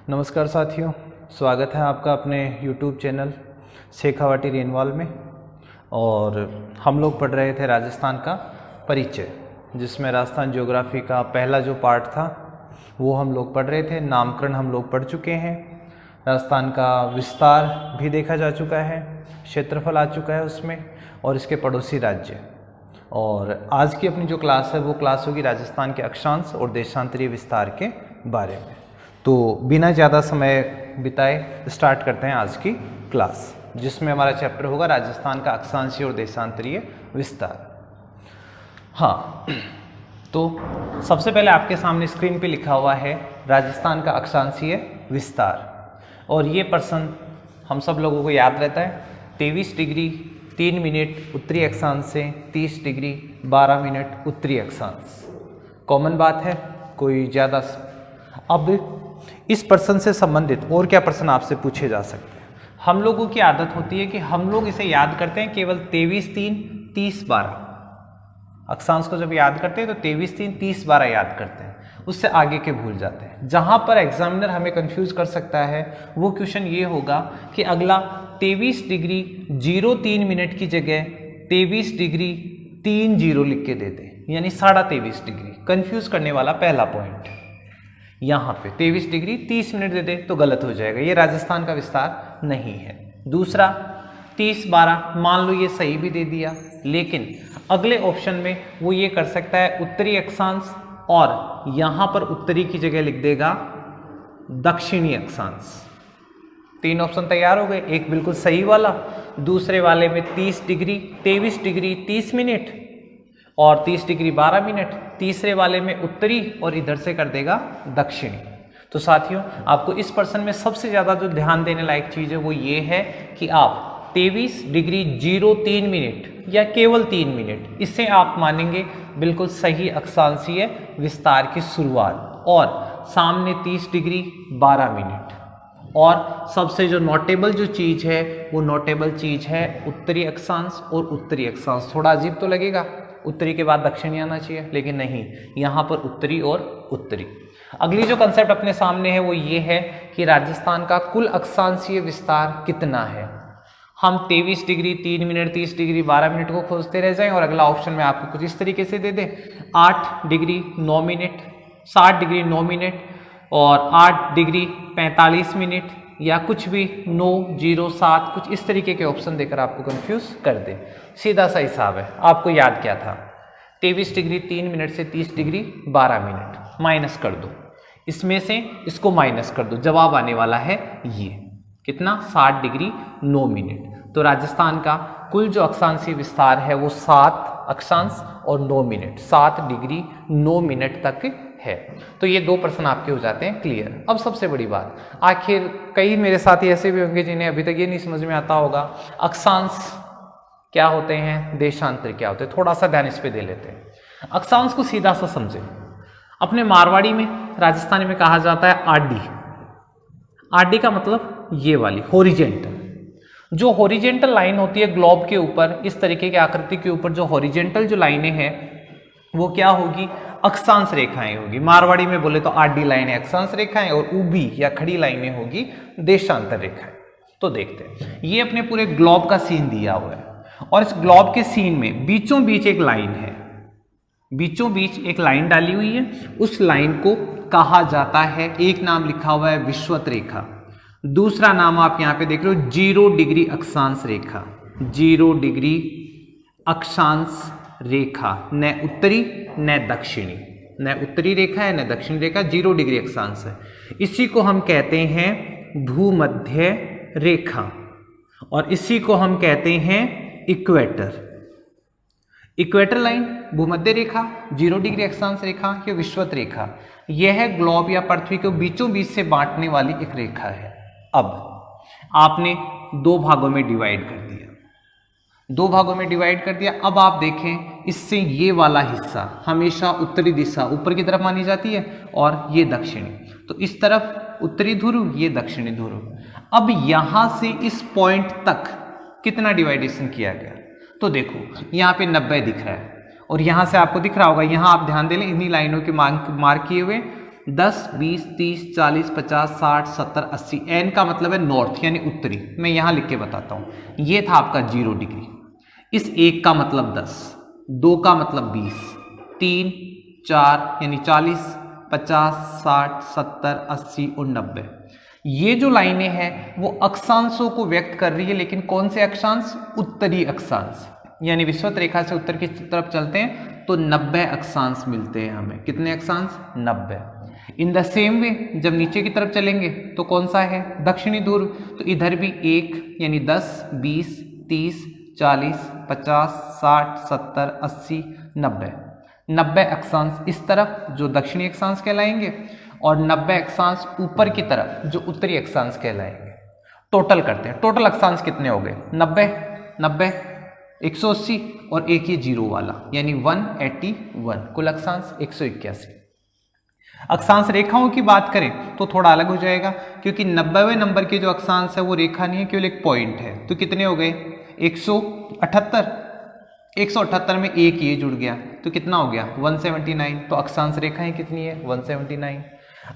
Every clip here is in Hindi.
नमस्कार साथियों, स्वागत है आपका अपने YouTube चैनल शेखावाटी रेनवाल में। और हम लोग पढ़ रहे थे राजस्थान का परिचय, जिसमें राजस्थान ज्योग्राफी का पहला जो पार्ट था वो हम लोग पढ़ रहे थे। नामकरण हम लोग पढ़ चुके हैं, राजस्थान का विस्तार भी देखा जा चुका है, क्षेत्रफल आ चुका है उसमें, और इसके पड़ोसी राज्य। और आज की अपनी जो क्लास है वो क्लास होगी राजस्थान के अक्षांश और देशांतरीय विस्तार के बारे में। तो बिना ज़्यादा समय बिताए स्टार्ट करते हैं आज की क्लास, जिसमें हमारा चैप्टर होगा राजस्थान का अक्षांशीय और देशांतरीय विस्तार। हाँ, तो सबसे पहले आपके सामने स्क्रीन पे लिखा हुआ है राजस्थान का अक्षांशीय विस्तार, और ये प्रश्न हम सब लोगों को याद रहता है। 23 डिग्री 3 मिनट उत्तरी अक्षांश से 30 डिग्री 12 मिनट उत्तरी अक्षांश। कॉमन बात है, कोई ज़्यादा। अब इस प्रश्न से संबंधित और क्या प्रश्न आपसे पूछे जा सकते हैं। हम लोगों की आदत होती है कि हम लोग इसे याद करते हैं केवल 23 3 30 12। अक्षांश को जब याद करते हैं तो 23 3 30 12 याद करते हैं, उससे आगे के भूल जाते हैं। जहां पर एग्जामिनर हमें कंफ्यूज कर सकता है वो क्वेश्चन ये होगा कि अगला 23 डिग्री 03 मिनट की जगह 23 डिग्री 30 लिख के दे दे, यानी 23.5 डिग्री। कंफ्यूज करने वाला पहला पॉइंट यहाँ पे 23 डिग्री 30 मिनट दे दे तो गलत हो जाएगा, ये राजस्थान का विस्तार नहीं है। दूसरा 30 12, मान लो ये सही भी दे दिया, लेकिन अगले ऑप्शन में वो ये कर सकता है उत्तरी अक्षांश, और यहाँ पर उत्तरी की जगह लिख देगा दक्षिणी अक्षांश। 3 ऑप्शन तैयार हो गए, एक बिल्कुल सही वाला, दूसरे वाले में 30 डिग्री 23 डिग्री 30 मिनट और 30 डिग्री 12 मिनट, तीसरे वाले में उत्तरी और इधर से कर देगा दक्षिणी। तो साथियों, आपको इस प्रश्न में सबसे ज़्यादा जो ध्यान देने लायक चीज़ है वो ये है कि आप 23 डिग्री 03 मिनट या केवल 3 मिनट, इससे आप मानेंगे बिल्कुल सही अक्षांशीय विस्तार की शुरुआत, और सामने 30 डिग्री 12 मिनट। और सबसे जो नोटेबल जो चीज़ है वो नोटेबल चीज़ है उत्तरी अक्षांश और उत्तरी अक्षांश। थोड़ा अजीब तो लगेगा, उत्तरी के बाद दक्षिणी आना चाहिए, लेकिन नहीं, यहाँ पर उत्तरी और उत्तरी। अगली जो कंसेप्ट अपने सामने है वो ये है कि राजस्थान का कुल अक्षांशीय विस्तार कितना है। हम 23 डिग्री 3 मिनट 30 डिग्री 12 मिनट को खोजते रह जाएं, और अगला ऑप्शन में आपको कुछ इस तरीके से दे दे 8 डिग्री 9 मिनट, 60 डिग्री 9 मिनट और 8 डिग्री 45 मिनट, या कुछ भी 9 0 7, कुछ इस तरीके के ऑप्शन देकर आपको कंफ्यूज कर दे। सीधा सा हिसाब है, आपको याद क्या था, 23 डिग्री 3 मिनट से 30 डिग्री 12 मिनट माइनस कर दो, इसमें से इसको माइनस कर दो, जवाब आने वाला है ये कितना, 60 डिग्री 9 मिनट। तो राजस्थान का कुल जो अक्षांशीय विस्तार है वो 7 अक्षांश और 9 मिनट, 7 डिग्री 9 मिनट तक है। तो ये 2 प्रश्न आपके हो जाते हैं क्लियर। अब सबसे बड़ी बात, आखिर कई मेरे साथी ऐसे भी होंगे जिन्हें अभी तक ये नहीं समझ में आता होगा अक्षांश क्या होते हैं, देशांतर क्या होते हैं। थोड़ा सा ध्यान इस पे दे लेते हैं। अक्षांश को सीधा सा समझे, अपने मारवाड़ी में राजस्थानी में कहा जाता है आडी। आडी का मतलब ये वाली हॉरिजेंटल, जो हॉरिजेंटल लाइन होती है ग्लोब के ऊपर, इस तरीके की आकृति के ऊपर जो हॉरिजेंटल जो लाइनें हैं वो क्या होगी, अक्षांश रेखाएं होगी। मारवाड़ी में बोले तो आडी लाइनें अक्षांश रेखाएं, और ऊबी या खड़ी लाइनें होगी देशांतर रेखाएं। तो देखते हैं, ये अपने पूरे ग्लोब का सीन दिया हुआ है, और इस ग्लोब के सीन में बीचों बीच एक लाइन है, बीचों बीच एक लाइन डाली हुई है। उस लाइन को कहा जाता है, एक नाम लिखा हुआ है विषुवत रेखा, दूसरा नाम आप यहां पे देख रहे हो 0 डिग्री अक्षांश रेखा। 0 डिग्री अक्षांश रेखा, न उत्तरी न दक्षिणी, न उत्तरी रेखा है न दक्षिणी रेखा, 0 डिग्री अक्षांश है। इसी को हम कहते हैं भूमध्य रेखा, और इसी को हम कहते हैं इक्वेटर। इक्वेटर लाइन, भूमध्य रेखा, 0 डिग्री अक्षांश रेखा, ये विषुवत रेखा, यह है ग्लोब या पृथ्वी को बीचों बीच से बांटने वाली एक रेखा है। अब आपने 2 भागों में डिवाइड कर दिया, 2 भागों में डिवाइड कर दिया। अब आप देखें, इससे ये वाला हिस्सा हमेशा उत्तरी दिशा ऊपर की तरफ मानी जाती है, और ये दक्षिणी, तो इस तरफ उत्तरी ध्रुव, ये दक्षिणी ध्रुव। अब यहां से इस पॉइंट तक कितना डिवाइडेशन किया गया, तो देखो यहाँ पे 90 दिख रहा है, और यहाँ से आपको दिख रहा होगा, यहाँ आप ध्यान दे लें, इन्हीं लाइनों के मार्क किए हुए 10, 20, 30, 40, 50, 60, 70, 80। एन का मतलब है नॉर्थ यानी उत्तरी। मैं यहां लिख के बताता हूं। ये था आपका 0 डिग्री। इस 1 का मतलब 10, 2 का मतलब 20, 3, 4 यानी 40, 50, 60, 70, 80 और 90। ये जो लाइनें हैं वो अक्षांशों को व्यक्त कर रही है, लेकिन कौन से अक्षांश? उत्तरी अक्षांश। यानी विषुवत रेखा से उत्तर की तरफ चलते हैं तो 90 अक्षांश मिलते हैं हमें। कितने अक्षांश? 90। इन द सेम वे जब नीचे की तरफ चलेंगे तो कौन सा है? दक्षिणी ध्रुव। तो इधर भी 1 यानी 10, 20, 30, 40, 50, 60, 70, 80, 90। 90 अक्षांश इस तरफ जो दक्षिणी अक्षांश कहलाएंगे और 90 अक्षांश ऊपर की तरफ जो उत्तरी अक्षांश कहलाएंगे। टोटल करते हैं। टोटल अक्षांश कितने हो गए? 90, 90, 180 और एक ये 0 वाला यानी 181। कुल अक्षांश 181। अक्षांश रेखाओं की बात करें तो थोड़ा अलग हो जाएगा, क्योंकि 90वें नंबर के जो अक्षांश है वो रेखा नहीं है, केवल एक पॉइंट है। तो कितने हो गए? 178। 178 में एक ये जुड़ गया तो कितना हो गया? 179। तो अक्षांश रेखाएं कितनी है? 179।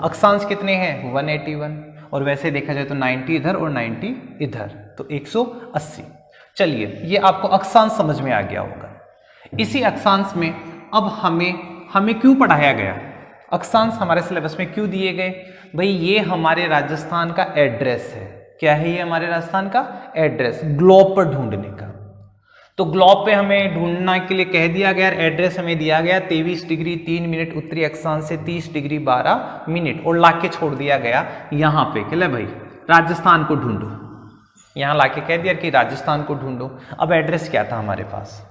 अक्षांश कितने हैं? 181। और वैसे देखा जाए तो 90 इधर और 90 इधर, तो 180। चलिए, ये आपको अक्षांश समझ में आ गया होगा। इसी अक्षांश में अब हमें क्यों पढ़ाया गया? अक्षांश हमारे सिलेबस में क्यों दिए गए? भाई ये हमारे राजस्थान का एड्रेस है। क्या है ये हमारे राजस्थान का एड्रेस? ग्लोब पर ढूंढने का। तो ग्लोब पे हमें ढूंढने के लिए कह दिया गया, एड्रेस हमें दिया गया 23 डिग्री 3 मिनट उत्तरी अक्षांश से 30 डिग्री 12 मिनट, और लाके छोड़ दिया गया यहाँ पे कि ले भाई राजस्थान को ढूंढो। यहाँ लाके कह दिया कि राजस्थान को ढूंढो। अब एड्रेस क्या था हमारे पास?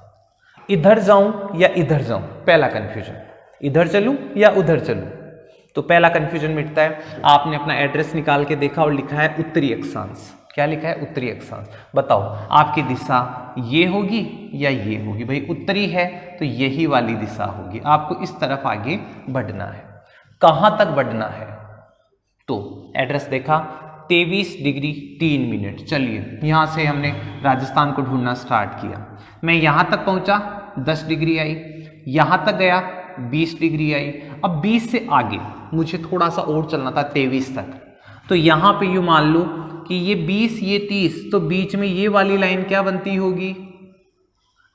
इधर जाऊं या इधर जाऊं? पहला कंफ्यूजन, इधर चलूं या उधर चलूं? तो पहला कंफ्यूजन मिटता है। आपने अपना एड्रेस निकाल के देखा और लिखा है उत्तरी अक्षांश। क्या लिखा है? उत्तरी अक्षांश। बताओ आपकी दिशा ये होगी या ये होगी? भाई उत्तरी है तो यही वाली दिशा होगी। आपको इस तरफ आगे बढ़ना है। कहां तक बढ़ना है? तो एड्रेस देखा 23 डिग्री 3 मिनट। चलिए यहां से हमने राजस्थान को ढूंढना स्टार्ट किया। मैं यहां तक पहुंचा 10 डिग्री आई, यहां तक गया 20 डिग्री आई। अब 20 से आगे मुझे थोड़ा सा और चलना था 23 तक। तो यहां पे यूं मान लो कि ये 20 ये 30, तो बीच में ये वाली लाइन क्या बनती होगी?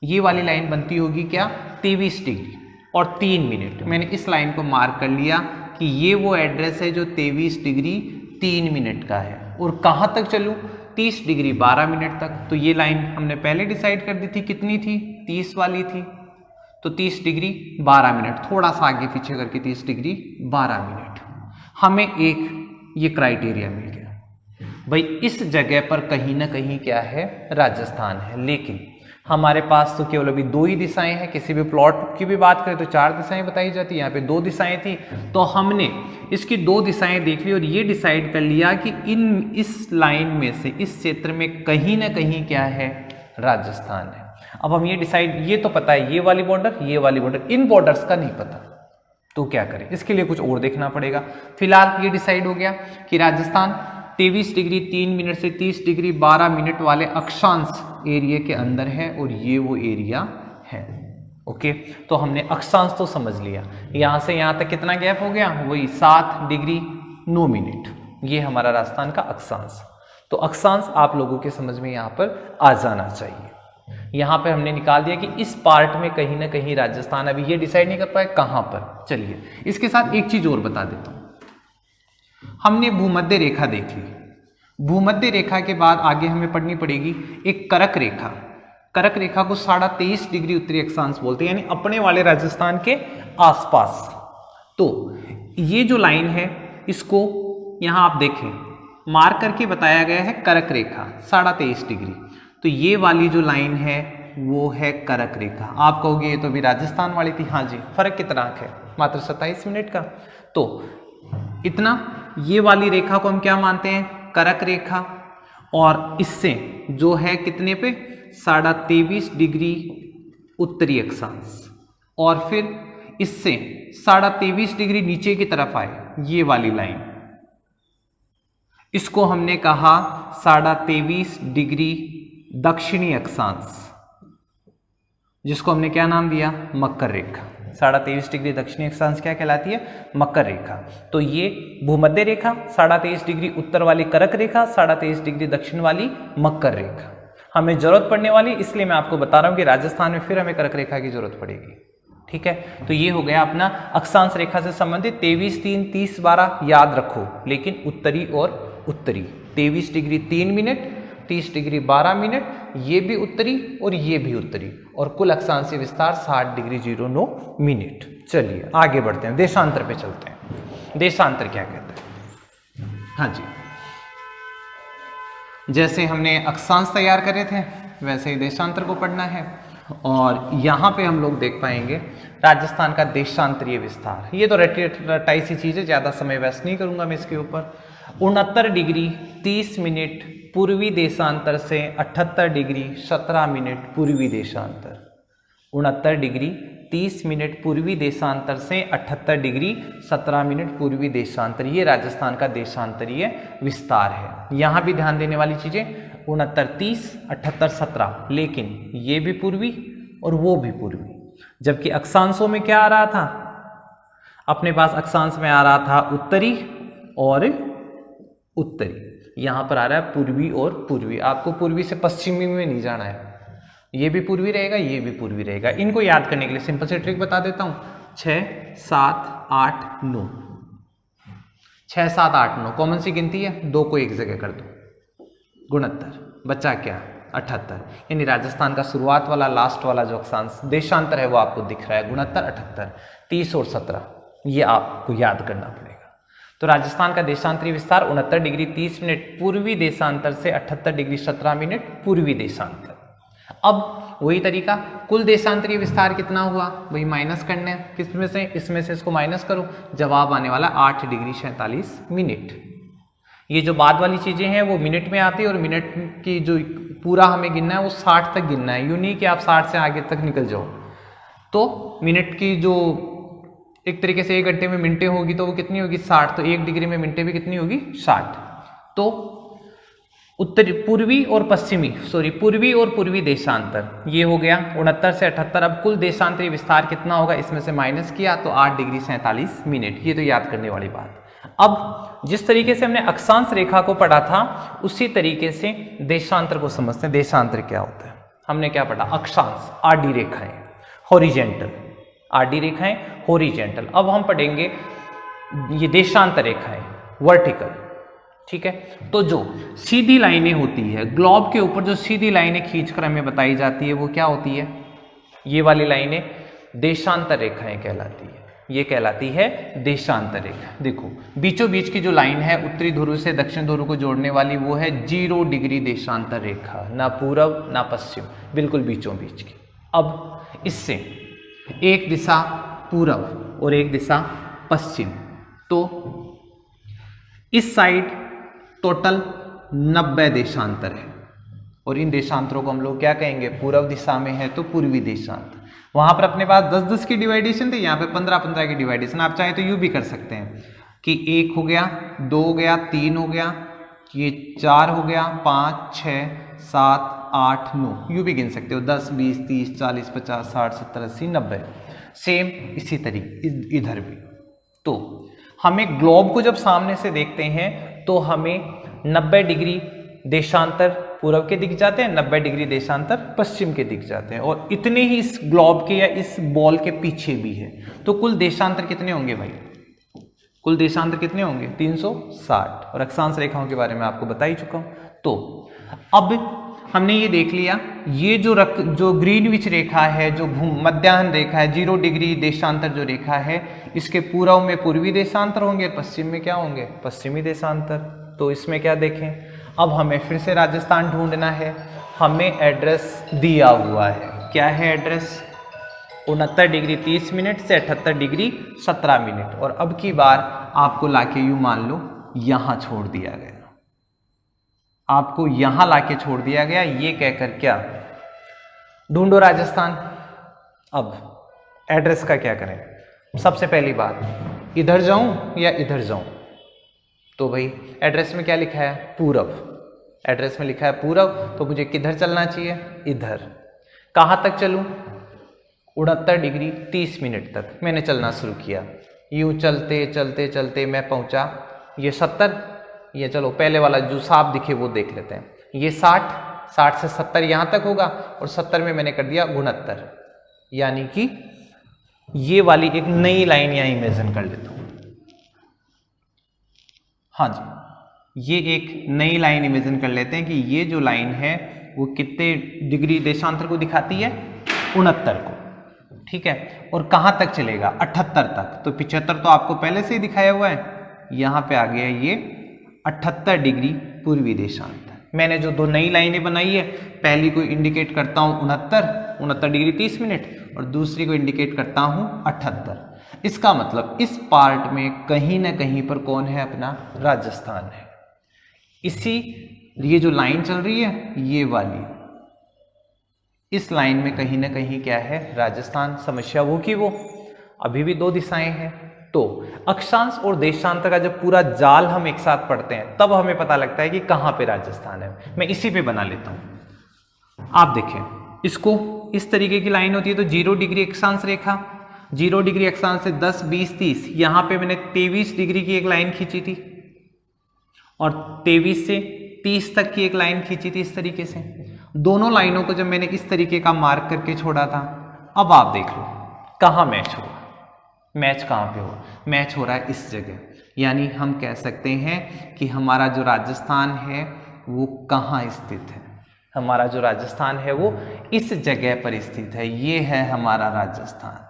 ये वाली लाइन बनती होगी क्या? 23 डिग्री और 3 मिनट। मैंने इस लाइन को मार्क कर लिया कि ये वो एड्रेस है जो 23 डिग्री 3 मिनट का है। और कहाँ तक चलूँ? 30 डिग्री 12 मिनट तक। तो ये लाइन हमने पहले डिसाइड कर दी थी, कितनी थी? 30 वाली थी। तो 30 डिग्री 12 मिनट, थोड़ा सा आगे पीछे करके 30 डिग्री 12 मिनट। हमें एक ये क्राइटेरिया मिल गया, भाई इस जगह पर कहीं ना कहीं क्या है? राजस्थान है। लेकिन हमारे पास तो केवल अभी 2 ही दिशाएं हैं। किसी भी प्लॉट की भी बात करें तो 4 दिशाएं बताई जाती है, यहाँ पे 2 दिशाएं थी। तो हमने इसकी 2 दिशाएं देख ली और ये डिसाइड कर लिया कि इस लाइन में से इस क्षेत्र में कहीं ना कहीं क्या है? राजस्थान है। अब हम ये डिसाइड, ये तो पता है ये वाली बॉर्डर, ये वाली बॉर्डर, इन बॉर्डर्स का नहीं पता, तो क्या करें? इसके लिए कुछ और देखना पड़ेगा। फिलहाल ये डिसाइड हो गया कि राजस्थान 23 डिग्री 3 मिनट से 30 डिग्री 12 मिनट वाले अक्षांश एरिया के अंदर है और ये वो एरिया है। ओके, तो हमने अक्षांश तो समझ लिया। यहां से यहां तक कितना गैप हो गया? वही 7 डिग्री 9 मिनट। ये हमारा राजस्थान का अक्षांश। तो अक्षांश आप लोगों के समझ में यहां पर आ जाना चाहिए। यहां पर हमने निकाल दिया कि इस पार्ट में कहीं ना कहीं राजस्थान, अभी ये डिसाइड नहीं कर पाए कहां पर। चलिए इसके साथ एक चीज और बता देता हूं। हमने भूमध्य रेखा देख ली। भूमध्य रेखा के बाद आगे हमें पढ़नी पड़ेगी एक करक रेखा। करक रेखा को 23.5 डिग्री उत्तरी अक्षांश बोलते हैं, यानी अपने वाले राजस्थान के आसपास। तो ये जो लाइन है इसको यहां आप देखें मार्क करके बताया गया है करक रेखा 23.5 डिग्री। तो ये वाली जो लाइन है वो है करक रेखा। आप कहोगे ये तो भी राजस्थान वाली थी। हाँ जी, फर्क कितना है? मात्र 27 मिनट का। तो इतना, ये वाली रेखा को हम क्या मानते हैं? करक रेखा। और इससे जो है कितने पे? 23.5 डिग्री उत्तरी अक्षांश। और फिर इससे 23.5 डिग्री नीचे की तरफ आए ये वाली लाइन, इसको हमने कहा 23.5 डिग्री दक्षिणी अक्षांश, जिसको हमने क्या नाम दिया? मकर रेखा। 23.5 डिग्री दक्षिणी अक्षांश क्या कहलाती है? मकर रेखा। तो ये भूमध्य रेखा, 23.5 डिग्री उत्तर वाली कर्क रेखा, 23.5 डिग्री दक्षिण वाली मकर रेखा हमें जरूरत पड़ने वाली, इसलिए मैं आपको बता रहा हूं कि राजस्थान में फिर हमें कर्क रेखा की जरूरत पड़ेगी। ठीक है, तो ये हो गया अपना अक्षांश रेखा से संबंधित 23, 3, 30, 12 याद रखो, लेकिन उत्तरी और उत्तरी 23 डिग्री 3 मिनट, 30 डिग्री 12 मिनट, ये भी उत्तरी और ये भी उत्तरी, और कुल अक्षांशीय विस्तार 60 डिग्री 09 मिनट। चलिए आगे बढ़ते हैं, देशांतर पे चलते हैं। देशांतर क्या कहते हैं? हाँ जी, जैसे हमने अक्षांश तैयार करे थे वैसे ही देशांतर को पढ़ना है, और यहाँ पे हम लोग देख पाएंगे राजस्थान का देशांतरीय विस्तार। ये तो रटाई सी चीज़ है, ज़्यादा समय व्यस्त नहीं करूँगा मैं इसके ऊपर। 69 डिग्री 30 मिनट पूर्वी देशांतर से 78 डिग्री 17 मिनट पूर्वी देशांतर। 69 डिग्री 30 मिनट पूर्वी देशांतर से 78 डिग्री 17 मिनट पूर्वी देशांतर, ये राजस्थान का देशांतरीय विस्तार है। यहाँ भी ध्यान देने वाली चीज़ें 69, 30, 78, 17, लेकिन ये भी पूर्वी और वो भी पूर्वी। जबकि अक्षांशों में क्या आ रहा था? अपने पास अक्षांश में आ रहा था उत्तरी और उत्तरी, यहाँ पर आ रहा है पूर्वी और पूर्वी। आपको पूर्वी से पश्चिमी में नहीं जाना है, ये भी पूर्वी रहेगा, ये भी पूर्वी रहेगा। इनको याद करने के लिए सिंपल से ट्रिक बता देता हूँ, 6, 7, 8, 9, 6, 7, 8, 9 कॉमन सी गिनती है, 2 को एक जगह कर दो, 69, बचा क्या? 78। यानी राजस्थान का शुरुआत वाला लास्ट वाला जो अक्षांश देशांतर है वो आपको दिख रहा है, 69, 78, 30 और 17, ये आपको याद करना पड़ेगा। तो राजस्थान का देशांतरीय विस्तार 69 डिग्री 30 मिनट पूर्वी देशांतर से 78 डिग्री 17 मिनट पूर्वी देशांतर। अब वही तरीका, कुल देशांतरीय विस्तार कितना हुआ? वही माइनस करना है, किसमें से? इसमें से इसको माइनस करो, जवाब आने वाला 8 डिग्री 47 मिनट। ये जो बाद वाली चीजें हैं वो मिनट में आती है, और मिनट की जो पूरा हमें गिनना है वो 60 तक गिनना है, यूं नहीं कि आप 60 से आगे तक निकल जाओ। तो मिनट की जो एक तरीके से 1 घंटे में मिनटें होगी तो वो कितनी होगी? 60। तो 1 डिग्री में मिनटें भी कितनी होगी? 60। तो उत्तरी, पूर्वी और पश्चिमी, पूर्वी और पूर्वी देशांतर ये हो गया 69 से 78। अब कुल देशांतरीय विस्तार कितना होगा? इसमें से माइनस किया तो 8 डिग्री 47 मिनट। ये तो याद करने वाली बात। अब जिस तरीके से हमने अक्षांश रेखा को पढ़ा था उसी तरीके से देशांतर को समझते हैं। देशांतर क्या होता है? हमने क्या पढ़ा? अक्षांश आडी रेखाएं, हॉरिजेंटल, आडी रेखाएं हॉरिजेंटल। अब हम पढ़ेंगे ये देशांतर रेखाएं, वर्टिकल। ठीक है, तो जो सीधी लाइनें होती है ग्लोब के ऊपर, जो सीधी लाइनें खींचकर हमें बताई जाती है वो क्या होती है? ये वाली लाइनें देशांतर रेखाएं कहलाती है। ये कहलाती है देशांतर रेखा। देखो बीचों बीच की जो लाइन है उत्तरी ध्रुव से दक्षिण ध्रुव को जोड़ने वाली, वो है 0 डिग्री देशांतर रेखा, ना पूरब ना पश्चिम, बिल्कुल बीचों बीच की। अब इससे एक दिशा पूरब और एक दिशा पश्चिम, तो इस साइड टोटल 90 देशांतर है, और इन देशांतरों को हम लोग क्या कहेंगे? पूर्व दिशा में है तो पूर्वी देशांतर। वहां पर अपने पास 10-10 की डिवाइडेशन थी, यहाँ पे 15-15 की डिवाइडेशन। आप चाहे तो यूं भी कर सकते हैं कि 1 हो गया, 2 हो गया, 3 हो गया, ये 4 हो गया, 5, 6, 7, 8, 9, यूं भी गिन सकते हो, 10, 20, 30, 40, 50, 60, 70, 80, 90। सेम इसी तरीके इधर भी। तो हमें ग्लोब को जब सामने से देखते हैं तो हमें 90 डिग्री देशांतर पूर्व के दिख जाते हैं, 90 डिग्री देशांतर पश्चिम के दिख जाते हैं, और इतने ही इस ग्लोब के या इस बॉल के पीछे भी है। तो कुल देशांतर कितने होंगे भाई? कुल देशांतर कितने होंगे? 360। और अक्षांश रेखाओं के बारे में आपको बता ही चुका हूं। तो अब हमने ये देख लिया, ये जो ग्रीनविच रेखा है, जो मध्याह्न रेखा है, 0 डिग्री देशांतर जो रेखा है, इसके पूर्व में पूर्वी देशांतर होंगे और पश्चिम में क्या होंगे? पश्चिमी देशांतर। तो इसमें क्या देखें, अब हमें फिर से राजस्थान ढूंढना है। हमें एड्रेस दिया हुआ है, क्या है एड्रेस? 69 डिग्री 30 मिनट से 78 डिग्री 17 मिनट। और अब की बार आपको लाके यूं मान लो यहां छोड़ दिया गया, आपको यहां लाके छोड़ दिया गया। ये कहकर क्या? ढूंढो राजस्थान। अब एड्रेस का क्या करें? सबसे पहली बात, इधर जाऊं या इधर जाऊं? तो भाई एड्रेस में क्या लिखा है? पूरब। एड्रेस में लिखा है पूरब, तो मुझे किधर चलना चाहिए? इधर। कहां तक चलूं? 69 डिग्री 30 मिनट तक मैंने चलना शुरू किया। यूँ चलते चलते चलते मैं पहुंचा ये 70, ये चलो पहले वाला जो साफ दिखे वो देख लेते हैं, ये 60, 60 से 70 यहाँ तक होगा और 70 में मैंने कर दिया 69, यानी कि ये वाली एक नई लाइन यहाँ इमेजिन कर लेता हूँ। हाँ जी, ये एक नई लाइन इमेजिन कर लेते हैं कि ये जो लाइन है वो कितने डिग्री देशांतर को दिखाती है, 69 को, ठीक है। और कहाँ तक चलेगा, 78 तक। तो 75 तो आपको पहले से ही दिखाया हुआ है, यहाँ पे आ गया ये 78 डिग्री पूर्वी देशांतर। मैंने जो दो नई लाइनें बनाई है, पहली को इंडिकेट करता हूँ 69 डिग्री 30 मिनट और दूसरी को इंडिकेट करता हूँ 78। इसका मतलब इस पार्ट में कहीं ना कहीं पर कौन है, अपना राजस्थान है। इसी ये जो लाइन चल रही है ये वाली, इस लाइन में कहीं ना कहीं क्या है, राजस्थान। समस्या वो की वो, अभी भी दो दिशाएं हैं। तो अक्षांश और देशांतर का जब पूरा जाल हम एक साथ पढ़ते हैं तब हमें पता लगता है कि कहाँ पे राजस्थान है। मैं इसी पे बना लेता हूँ। आप देखें इसको, इस तरीके की लाइन होती है तो 0 डिग्री अक्षांश रेखा, 0 डिग्री अक्षांश से 10, 20, 30, यहाँ पे मैंने 23 डिग्री की एक लाइन खींची थी और 23 से 30 तक की एक लाइन खींची थी। इस तरीके से दोनों लाइनों को जब मैंने इस तरीके का मार्क करके छोड़ा था, अब आप देख लो कहाँ मैच हुआ। मैच कहाँ पे हुआ, मैच हो रहा है इस जगह। यानी हम कह सकते हैं कि हमारा जो राजस्थान है वो कहाँ स्थित है, हमारा जो राजस्थान है वो इस जगह पर स्थित है। ये है हमारा राजस्थान।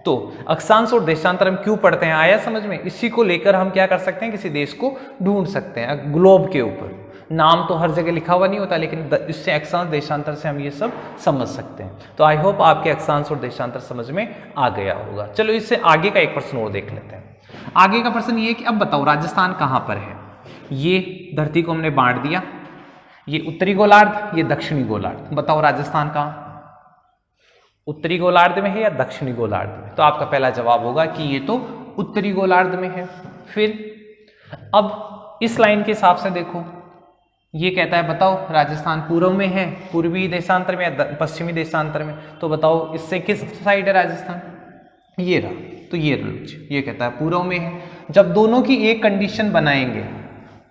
तो अक्षांश और देशांतर हम क्यों पढ़ते हैं, आया समझ में। इसी को लेकर हम क्या कर सकते हैं, किसी देश को ढूंढ सकते हैं ग्लोब के ऊपर। नाम तो हर जगह लिखा हुआ नहीं होता, लेकिन इससे अक्षांश देशांतर से हम ये सब समझ सकते हैं। तो आई होप आपके अक्षांश और देशांतर समझ में आ गया होगा। चलो इससे आगे का एक प्रश्न और देख लेते हैं। आगे का प्रश्न ये है कि अब बताओ राजस्थान कहाँ पर है। ये धरती को हमने बांट दिया, ये उत्तरी गोलार्ध, ये दक्षिणी गोलार्ध। बताओ राजस्थान कहाँ, उत्तरी गोलार्ध में है या दक्षिणी गोलार्ध में। तो आपका पहला जवाब होगा कि ये तो उत्तरी गोलार्ध में है। फिर अब इस लाइन के हिसाब से देखो, ये कहता है बताओ राजस्थान पूर्व में है, पूर्वी देशांतर में या पश्चिमी देशांतर में। तो बताओ इससे किस साइड है राजस्थान, ये रहा। तो ये कहता है पूर्व में है। जब दोनों की एक कंडीशन बनाएंगे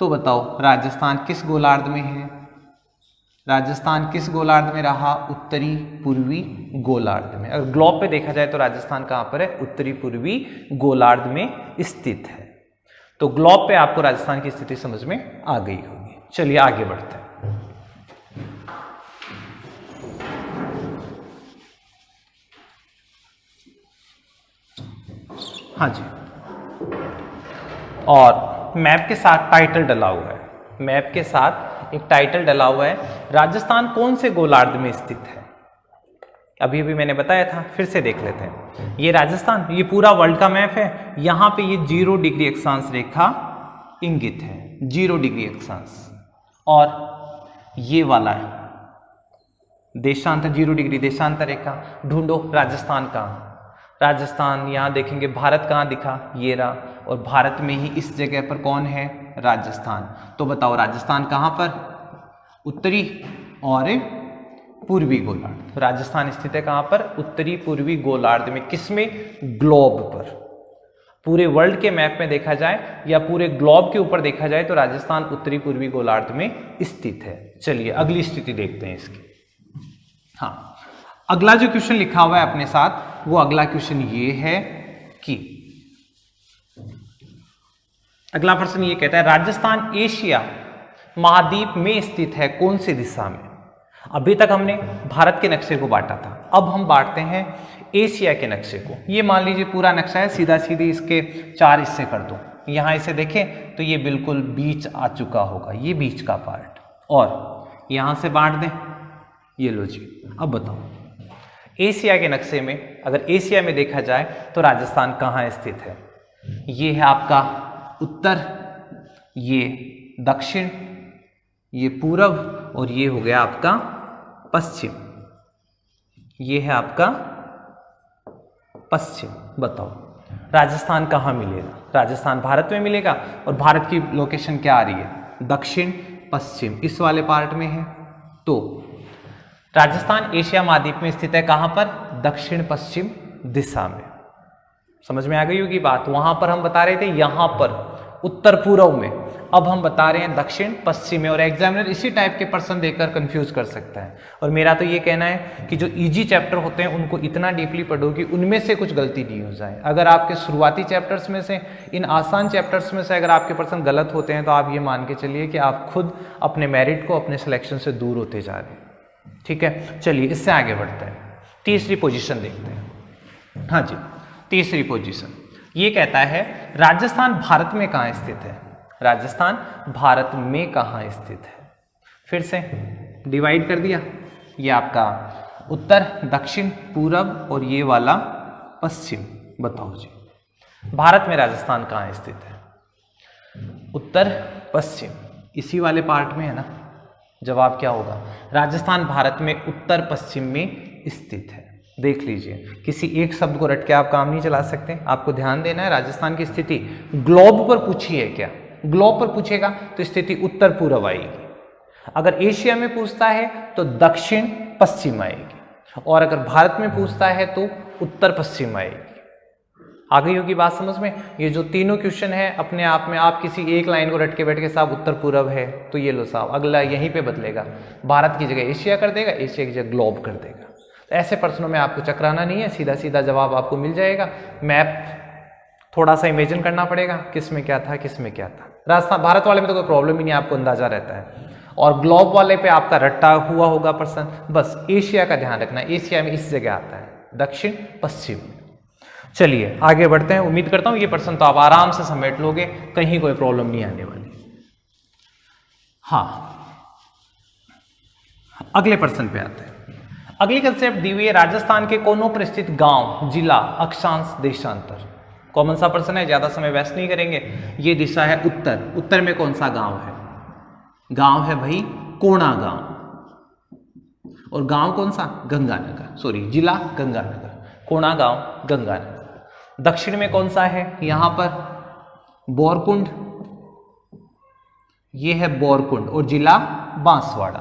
तो बताओ राजस्थान किस गोलार्ध में है, राजस्थान किस गोलार्ध में रहा, उत्तरी पूर्वी गोलार्ध में। अगर ग्लोब पे देखा जाए तो राजस्थान कहाँ पर है, उत्तरी पूर्वी गोलार्ध में स्थित है। तो ग्लोब पे आपको राजस्थान की स्थिति समझ में आ गई होगी। चलिए आगे बढ़ते हैं। हाँ जी, और मैप के साथ टाइटल डला हुआ है, मैप के साथ एक टाइटल डला हुआ है, राजस्थान कौन से गोलार्ध में स्थित है। अभी अभी मैंने बताया था, फिर से देख लेते हैं। ये राजस्थान, ये पूरा वर्ल्ड का मैप है। यहाँ पे ये 0 डिग्री अक्षांश रेखा इंगित है, 0 डिग्री अक्षांश। और ये वाला है देशांतर, 0 डिग्री देशांतर रेखा। ढूंढो राजस्थान कहाँ, राजस्थान यहाँ देखेंगे। भारत कहाँ दिखा, ये रहा। और भारत में ही इस जगह पर कौन है, राजस्थान। तो बताओ राजस्थान कहाँ पर, उत्तरी और पूर्वी गोलार्ध। राजस्थान स्थित है कहाँ पर, उत्तरी पूर्वी गोलार्ध में। किसमें, ग्लोब पर। पूरे वर्ल्ड के मैप में देखा जाए या पूरे ग्लोब के ऊपर देखा जाए तो राजस्थान उत्तरी पूर्वी गोलार्ध में स्थित है। चलिए अगली स्थिति देखते हैं इसकी। हाँ, अगला जो क्वेश्चन लिखा हुआ है अपने साथ, वो अगला क्वेश्चन ये है कि अगला प्रश्न ये कहता है राजस्थान एशिया महाद्वीप में स्थित है कौन सी दिशा में। अभी तक हमने भारत के नक्शे को बांटा था, अब हम बांटते हैं एशिया के नक्शे को। ये मान लीजिए पूरा नक्शा है, सीधा सीधी इसके 4 हिस्से कर दो। यहाँ इसे देखें तो ये बिल्कुल बीच आ चुका होगा, ये बीच का पार्ट। और यहाँ से बांट दें, ये लो जी। अब बताओ एशिया के नक्शे में, अगर एशिया में देखा जाए तो राजस्थान कहाँ स्थित है। ये है आपका उत्तर, ये दक्षिण, ये पूर्व और ये हो गया आपका पश्चिम। ये है आपका पश्चिम। बताओ राजस्थान कहाँ मिलेगा, राजस्थान भारत में मिलेगा और भारत की लोकेशन क्या आ रही है, दक्षिण पश्चिम, इस वाले पार्ट में है। तो राजस्थान एशिया महाद्वीप में स्थित है, कहां पर? दक्षिण पश्चिम दिशा में। समझ में आ गई होगी बात। वहां पर हम बता रहे थे यहां पर उत्तर पूर्व में, अब हम बता रहे हैं दक्षिण पश्चिम में। और एग्जामिनर इसी टाइप के प्रश्न देकर कंफ्यूज कर सकता है। और मेरा तो ये कहना है कि जो इजी चैप्टर होते हैं उनको इतना डीपली पढ़ो कि उनमें से कुछ गलती नहीं हो जाए। अगर आपके शुरुआती चैप्टर्स में से, इन आसान चैप्टर्स में से अगर आपके प्रश्न गलत होते हैं तो आप ये मान के चलिए कि आप खुद अपने मेरिट को, अपने सिलेक्शन से दूर होते जा रहे हैं। ठीक है, चलिए इससे आगे बढ़ते हैं। तीसरी पोजीशन देखते हैं। हाँ जी, तीसरी पोजीशन ये कहता है राजस्थान भारत में कहाँ स्थित है? राजस्थान भारत में कहाँ स्थित है? फिर से डिवाइड कर दिया, ये आपका उत्तर, दक्षिण, पूरब और ये वाला पश्चिम। बताओ जी, भारत में राजस्थान कहाँ स्थित है? उत्तर पश्चिम, इसी वाले पार्ट में है ना। जवाब क्या होगा? राजस्थान भारत में उत्तर पश्चिम में स्थित है। देख लीजिए, किसी एक शब्द को रट के आप काम नहीं चला सकते, आपको ध्यान देना है। राजस्थान की स्थिति ग्लोब पर पूछी है क्या? ग्लोब पर पूछेगा तो स्थिति उत्तर पूर्व आएगी। अगर एशिया में पूछता है तो दक्षिण पश्चिम आएगी, और अगर भारत में पूछता है तो उत्तर पश्चिम आएगी। आ गई होगी बात समझ में। ये जो तीनों क्वेश्चन है अपने आप में, आप किसी एक लाइन को रट के बैठ के साहब उत्तर पूर्व है तो ये लो साहब, अगला यहीं पे बदलेगा, भारत की जगह एशिया कर देगा, एशिया की जगह ग्लोब कर देगा। तो ऐसे प्रश्नों में आपको चकराना नहीं है, सीधा सीधा जवाब आपको मिल जाएगा। मैप थोड़ा सा इमेजिन करना पड़ेगा, किस में क्या था, किस में क्या था। राजस्थान भारत वाले में तो कोई प्रॉब्लम ही नहीं, आपको अंदाजा रहता है। और ग्लोब वाले पे आपका रट्टा हुआ होगा प्रश्न। बस एशिया का ध्यान रखना, एशिया में इस जगह आता है, दक्षिण पश्चिम। चलिए आगे बढ़ते हैं। उम्मीद करता हूं ये प्रश्न तो आप आराम से समेट लोगे, कहीं कोई प्रॉब्लम नहीं आने वाली। हाँ, अगले प्रश्न पे आते हैं। अगली कंसेप्ट दी हुई है, राजस्थान के कोनों पर स्थित गांव, जिला, अक्षांश, देशांतर। कॉमन सा प्रश्न है, ज्यादा समय वेस्ट नहीं करेंगे। ये दिशा है उत्तर, उत्तर में कौन सा गांव है? गांव है भाई कोणा गांव। और गांव कौन सा? गंगानगर, सॉरी जिला गंगानगर, कोणा गांव गंगानगर। दक्षिण में कौन सा है? यहां पर बोरकुंड, ये है बोरकुंड और जिला बांसवाड़ा।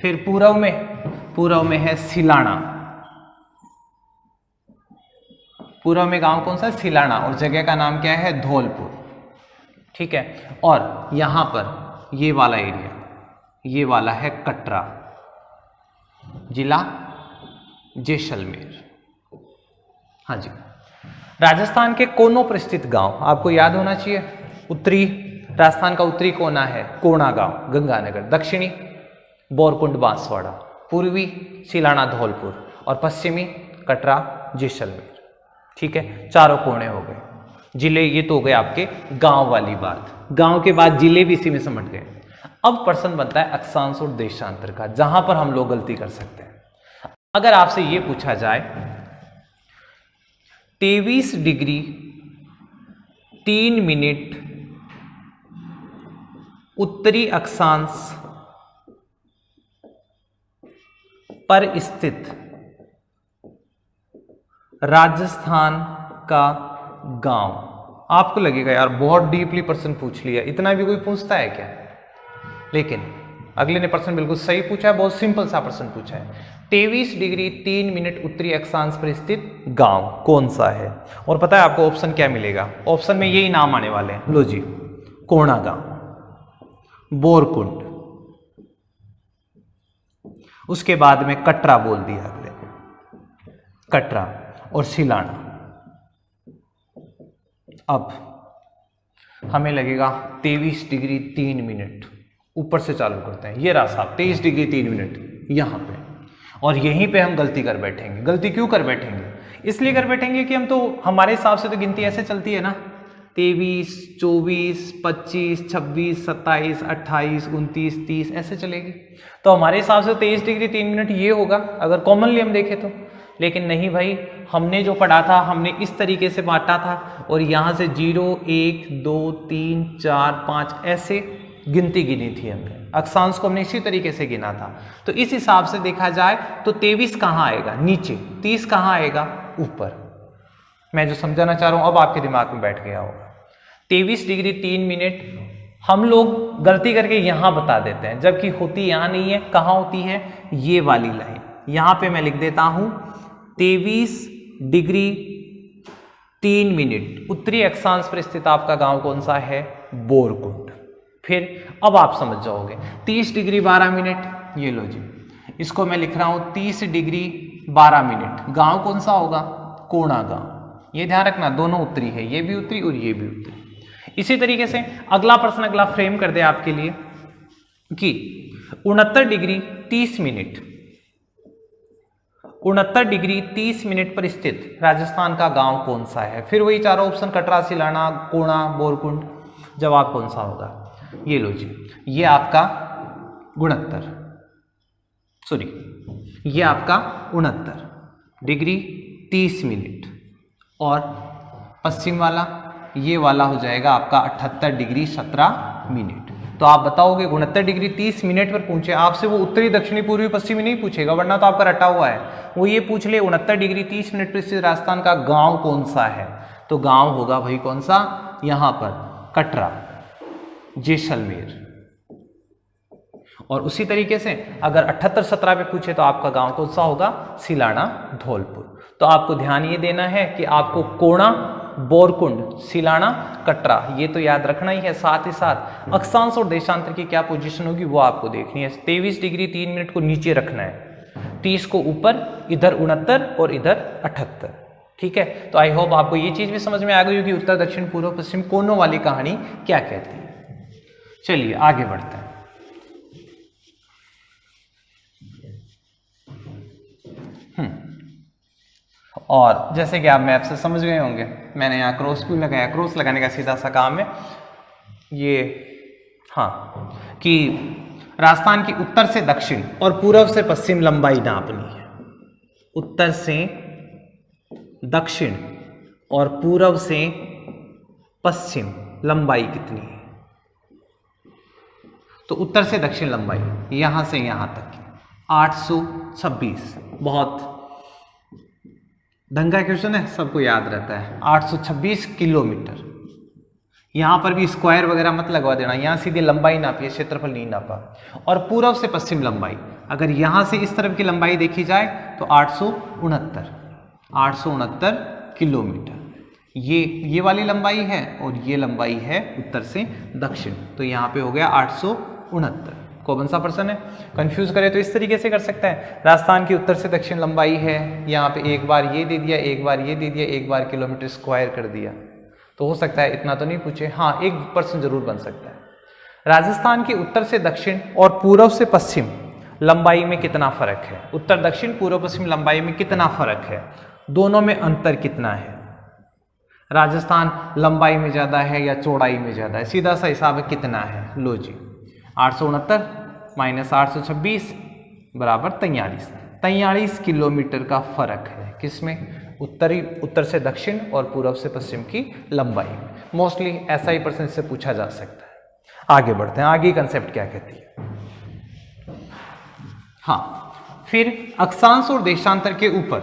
फिर पूर्व में है सिलाना। पूर्व में गांव कौन सा? सिलाना, और जगह का नाम क्या है? धौलपुर। ठीक है, और यहां पर ये वाला एरिया, ये वाला है कटरा, जिला जैसलमेर। हाँ जी, राजस्थान के कोनों पर स्थित गांव आपको याद होना चाहिए। उत्तरी, राजस्थान का उत्तरी कोना है कोणा गांव गंगानगर, दक्षिणी बोरकुंड बांसवाड़ा, पूर्वी सिलाना धौलपुर, और पश्चिमी कटरा जैसलमेर। ठीक है, चारों कोने हो गए। जिले ये तो हो गए आपके गांव वाली बात। गांव के बाद जिले भी इसी में समझ गए। अब प्रश्न बनता है अक्षांश और देशांतर का, जहां पर हम लोग गलती कर सकते हैं। अगर आपसे ये पूछा जाए 23 डिग्री 3 मिनट उत्तरी अक्षांश पर स्थित राजस्थान का गांव, आपको लगेगा यार बहुत डीपली प्रश्न पूछ लिया, इतना भी कोई पूछता है क्या? लेकिन अगले ने प्रश्न बिल्कुल सही पूछा है, बहुत सिंपल सा प्रश्न पूछा है। 23 डिग्री 3 मिनट उत्तरी अक्षांश पर स्थित गांव कौन सा है? और पता है आपको ऑप्शन क्या मिलेगा? ऑप्शन में यही नाम आने वाले हैं। लो जी, कोणा गांव, बोरकुंड, उसके बाद में कटरा बोल दिया अगले, कटरा और सिलाना। अब हमें लगेगा 23 डिग्री 3 मिनट, ऊपर से चालू करते हैं। ये रहा साहब 23 डिग्री 3 मिनट यहां पे, और यहीं पे हम गलती कर बैठेंगे। गलती क्यों कर बैठेंगे? इसलिए कर बैठेंगे कि हम तो हमारे हिसाब से तो गिनती ऐसे चलती है ना, 23, 24, 25, 26, 27, 28, 29, 30 ऐसे चलेगी। तो हमारे हिसाब से 23 डिग्री 3 मिनट ये होगा अगर कॉमनली हम देखें तो। लेकिन नहीं भाई, हमने जो पढ़ा था हमने इस तरीके से बांटा था, और यहाँ से 0, 1, 2, 3, 4, 5 ऐसे गिनती गिनी थी हमने। अक्षांश को हमने इसी तरीके से गिना था। तो इस हिसाब से देखा जाए तो 23 कहाँ आएगा? नीचे। 30 कहाँ आएगा? ऊपर। मैं जो समझाना चाह रहा हूँ अब आपके दिमाग में बैठ गया होगा। 23 डिग्री 3 मिनट हम लोग गलती करके यहां बता देते हैं, जबकि होती यहां नहीं है। कहां होती है? ये वाली लाइन। यहां पे मैं लिख देता हूं 23 डिग्री 3 मिनट उत्तरी अक्षांश पर स्थित आपका गांव कौन सा है? बोरकुंड। फिर अब आप समझ जाओगे 30 डिग्री 12 मिनट, ये लो जी, इसको मैं लिख रहा हूं 30 डिग्री 12 मिनट। गांव कौन सा होगा? कोणा गांव। ये ध्यान रखना, दोनों उत्तरी है, ये भी उत्तरी और ये भी उत्तरी। इसी तरीके से अगला प्रश्न, अगला फ्रेम कर दे आपके लिए कि 69 डिग्री 30 मिनट, 69 डिग्री 30 मिनट पर स्थित राजस्थान का गांव कौन सा है? फिर वही चारों ऑप्शन, कटरा, सिलाना, कोणा, बोरकुंड। जवाब कौन सा होगा? ये लो जी, ये आपका 69, सॉरी, ये आपका 69 डिग्री 30 मिनट, और पश्चिम वाला, ये वाला हो जाएगा आपका 78 डिग्री 17 मिनट। तो आप बताओगे 69 डिग्री 30 मिनट पर पूछे आपसे, वो उत्तरी, दक्षिणी, पूर्वी, पश्चिमी नहीं पूछेगा, वरना तो आपका रटा हुआ है। वो ये पूछ ले 69 डिग्री 30 मिनट पर स्थित राजस्थान का गांव कौन सा है? तो गांव होगा भाई कौन सा? यहां पर कटरा, जैसलमेर। और उसी तरीके से अगर 78-17 पे पूछे तो आपका गांव कौन सा होगा? सिलाना, धौलपुर। तो आपको ध्यान ये देना है कि आपको कोणा, बोरकुंड, सिलाना, कटरा, ये तो याद रखना ही है। साथ ही साथ अक्षांश और देशांतर की क्या पोजीशन होगी वो आपको देखनी है। 23 डिग्री 3 मिनट को नीचे रखना है, 30 को ऊपर, इधर 69 और इधर 78। ठीक है, तो आई होप आपको ये चीज भी समझ में आ गई होगी उत्तर, दक्षिण, पूर्व, पश्चिम कोनों वाली कहानी क्या कहती है। चलिए आगे बढ़ते हैं। और जैसे कि आप मैप से समझ गए होंगे, मैंने यहाँ क्रॉस क्यों लगाया? क्रॉस लगाने का सीधा सा काम है ये, हाँ, कि राजस्थान की उत्तर से दक्षिण और पूर्व से पश्चिम लंबाई नापनी है। उत्तर से दक्षिण और पूर्व से पश्चिम लंबाई कितनी है? तो उत्तर से दक्षिण लंबाई यहां से यहां तक 826, बहुत ढंग का क्वेश्चन है, सबको याद रहता है। 826 किलोमीटर। यहां पर भी स्क्वायर वगैरह मत लगवा देना, यहां सीधे लंबाई नापी, क्षेत्रफल नहीं नापा। और पूर्व से पश्चिम लंबाई, अगर यहां से इस तरफ की लंबाई देखी जाए तो 869 किलोमीटर। ये वाली लंबाई है और ये लंबाई है उत्तर से दक्षिण, तो यहाँ पे हो गया 869। कौन सा प्रश्न है? कंफ्यूज करे तो इस तरीके से कर सकता है, राजस्थान की उत्तर से दक्षिण लंबाई है, यहाँ पे एक बार ये दे दिया, एक बार ये दे दिया, एक बार किलोमीटर स्क्वायर कर दिया, तो हो सकता है इतना तो नहीं पूछे। हाँ, एक प्रश्न जरूर बन सकता है, राजस्थान की उत्तर से दक्षिण और पूर्व से पश्चिम लंबाई में कितना फर्क है? उत्तर दक्षिण पूर्व पश्चिम लंबाई में कितना फर्क है? दोनों में अंतर कितना है? राजस्थान लंबाई में ज्यादा है या चौड़ाई में ज्यादा है? सीधा सा हिसाब है, कितना है? लो जी, 869 माइनस 826 बराबर 43 किलोमीटर का फर्क है। किसमें? उत्तर से दक्षिण और पूर्व से पश्चिम की लंबाई में। मोस्टली ऐसा ही प्रश्न से पूछा जा सकता है। आगे बढ़ते हैं, आगे कंसेप्ट क्या कहती है। हाँ, फिर अक्षांश और देशांतर के ऊपर,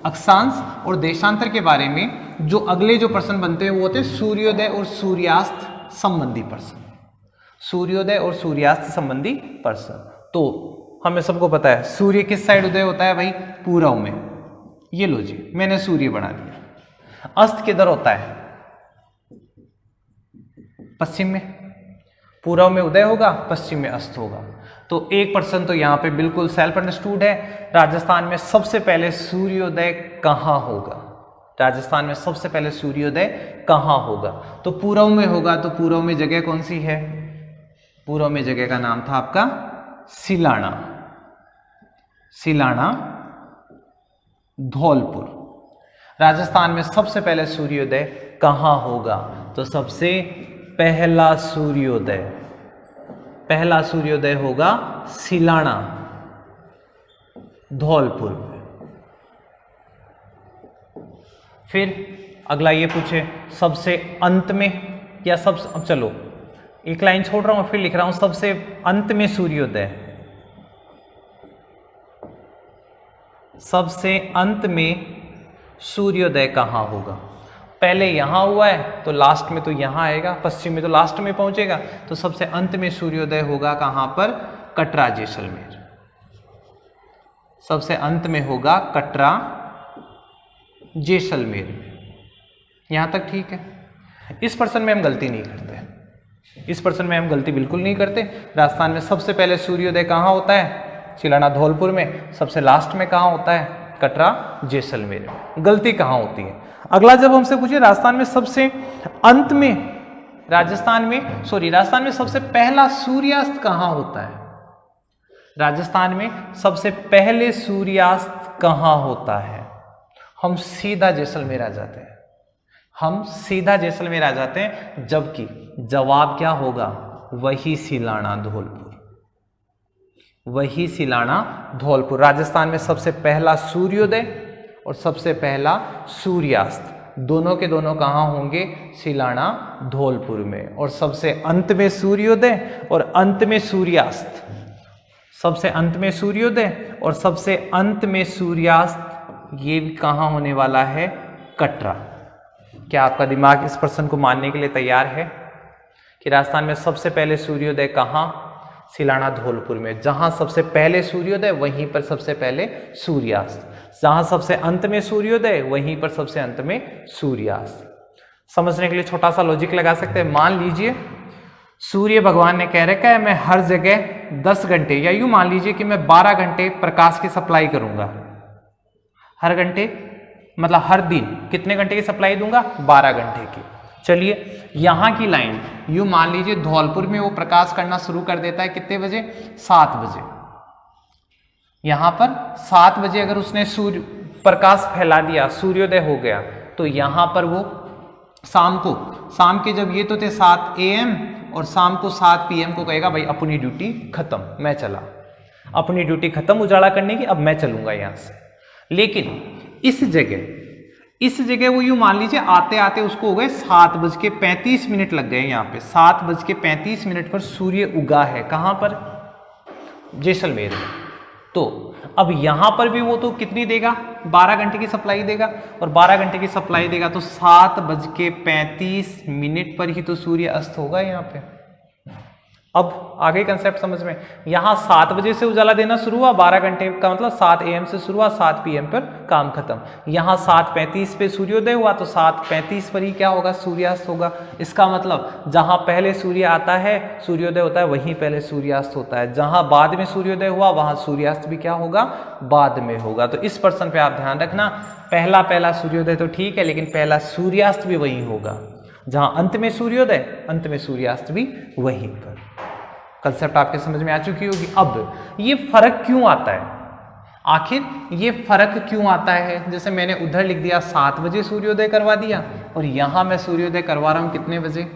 अक्षांश और देशांतर के बारे में जो अगले जो प्रश्न बनते हैं वो होते हैं सूर्योदय और सूर्यास्त संबंधी प्रश्न। सूर्योदय और सूर्यास्त संबंधी प्रश्न। तो हमें सबको पता है सूर्य किस साइड उदय होता है भाई? पूर्व में। ये लो जी, मैंने सूर्य बना दिया। अस्त किधर होता है? पश्चिम में। पूर्व में उदय होगा, पश्चिम में अस्त होगा। तो एक प्रश्न तो यहाँ पे बिल्कुल सेल्फ अंडरस्टूड है, राजस्थान में सबसे पहले सूर्योदय कहाँ होगा? राजस्थान में सबसे पहले सूर्योदय कहाँ होगा? तो पूर्व में होगा। तो पूर्व में जगह कौन सी है? पूर्व में जगह का नाम था आपका सिलाना, सिलाना धौलपुर। राजस्थान में सबसे पहले सूर्योदय कहाँ होगा? तो सबसे पहला सूर्योदय होगा सिलाना धौलपुर में। फिर अगला ये पूछे सबसे अंत में या अब चलो एक लाइन छोड़ रहा हूं, फिर लिख रहा हूं सबसे अंत में सूर्योदय, सबसे अंत में सूर्योदय कहां होगा? पहले यहाँ हुआ है तो लास्ट में तो यहाँ आएगा, पश्चिम में तो लास्ट में पहुंचेगा, तो सबसे अंत में सूर्योदय होगा कहाँ पर? कटरा जैसलमेर। सबसे अंत में होगा कटरा जैसलमेर। यहां तक ठीक है। इस पर्सन में हम गलती नहीं करते, इस पर्सन में हम गलती बिल्कुल नहीं करते। राजस्थान में सबसे पहले सूर्योदय कहाँ होता है? सिलाना धौलपुर में। सबसे लास्ट में कहाँ होता है? कटरा जैसलमेर में। गलती कहाँ होती है? अगला जब हमसे पूछे राजस्थान में सबसे अंत में, राजस्थान में सबसे पहला सूर्यास्त कहाँ होता है? राजस्थान में सबसे पहले सूर्यास्त कहाँ होता है? हम सीधा जैसलमेर आ जाते हैं, हम सीधा जैसलमेर आ जाते हैं, जबकि जवाब क्या होगा? वही सिलाना धौलपुर, वही सिलाना धौलपुर। राजस्थान में सबसे पहला सूर्योदय और सबसे पहला सूर्यास्त दोनों के दोनों कहाँ होंगे? सिलाना धौलपुर में। और सबसे अंत में सूर्योदय और अंत में सूर्यास्त, सबसे अंत में सूर्योदय और सबसे अंत में सूर्यास्त, ये भी कहाँ होने वाला है? कटरा। क्या आपका दिमाग इस प्रश्न को मानने के लिए तैयार है कि राजस्थान में सबसे पहले सूर्योदय कहाँ? सिलाना धौलपुर में। जहां सबसे पहले सूर्योदय वहीं पर सबसे पहले सूर्यास्त, जहां सबसे अंत में सूर्योदय वहीं पर सबसे अंत में सूर्यास्त। समझने के लिए छोटा सा लॉजिक लगा सकते हैं। मान लीजिए सूर्य भगवान ने कह रखा है मैं हर जगह 10 घंटे, या यूं मान लीजिए कि मैं 12 घंटे प्रकाश की सप्लाई करूंगा। हर घंटे मतलब हर दिन कितने घंटे की सप्लाई दूंगा? 12 घंटे की। चलिए यहां की लाइन यूं मान लीजिए धौलपुर में वो प्रकाश करना शुरू कर देता है कितने बजे? 7 बजे। यहां पर 7 बजे अगर उसने सूर्य प्रकाश फैला दिया, सूर्योदय हो गया, तो यहां पर वो शाम के जब ये तो थे 7 AM और शाम को 7 PM को कहेगा भाई अपनी ड्यूटी खत्म, मैं चला, अपनी ड्यूटी खत्म उजाला करने की, अब मैं चलूंगा यहां से। लेकिन इस जगह वो यूं मान लीजिए आते आते उसको हो गए 7:35 लग गए। यहाँ पे 7:35 पर सूर्य उगा है। कहाँ पर? जैसलमेर में। तो अब यहां पर भी वो तो कितनी देगा? 12 घंटे की सप्लाई देगा, और 12 घंटे की सप्लाई देगा तो 7:35 पर ही तो सूर्य अस्त होगा यहाँ पे। अब आगे कंसेप्ट समझ में। यहाँ 7 बजे से उजाला देना शुरू हुआ, 12 घंटे का मतलब 7 AM से शुरू हुआ, 7 PM पर काम खत्म। यहाँ 7:35 पे सूर्योदय हुआ तो 7:35 पर ही क्या होगा? सूर्यास्त होगा। इसका मतलब जहाँ पहले सूर्य आता है, सूर्योदय होता है, वहीं पहले सूर्यास्त होता है। जहाँ बाद में सूर्योदय हुआ वहाँ सूर्यास्त भी क्या होगा? बाद में होगा। तो इस पर्सन पे आप ध्यान रखना, पहला सूर्योदय तो ठीक है, लेकिन पहला सूर्यास्त भी वहीं होगा। जहाँ अंत में सूर्योदय, अंत में सूर्यास्त भी वहीं पर। कंसेप्ट आपके समझ में आ चुकी होगी। अब ये फर्क क्यों आता है? आखिर ये फर्क क्यों आता है? जैसे मैंने उधर लिख दिया 7 बजे सूर्योदय करवा दिया, और यहां मैं सूर्योदय करवा रहा हूं कितने बजे?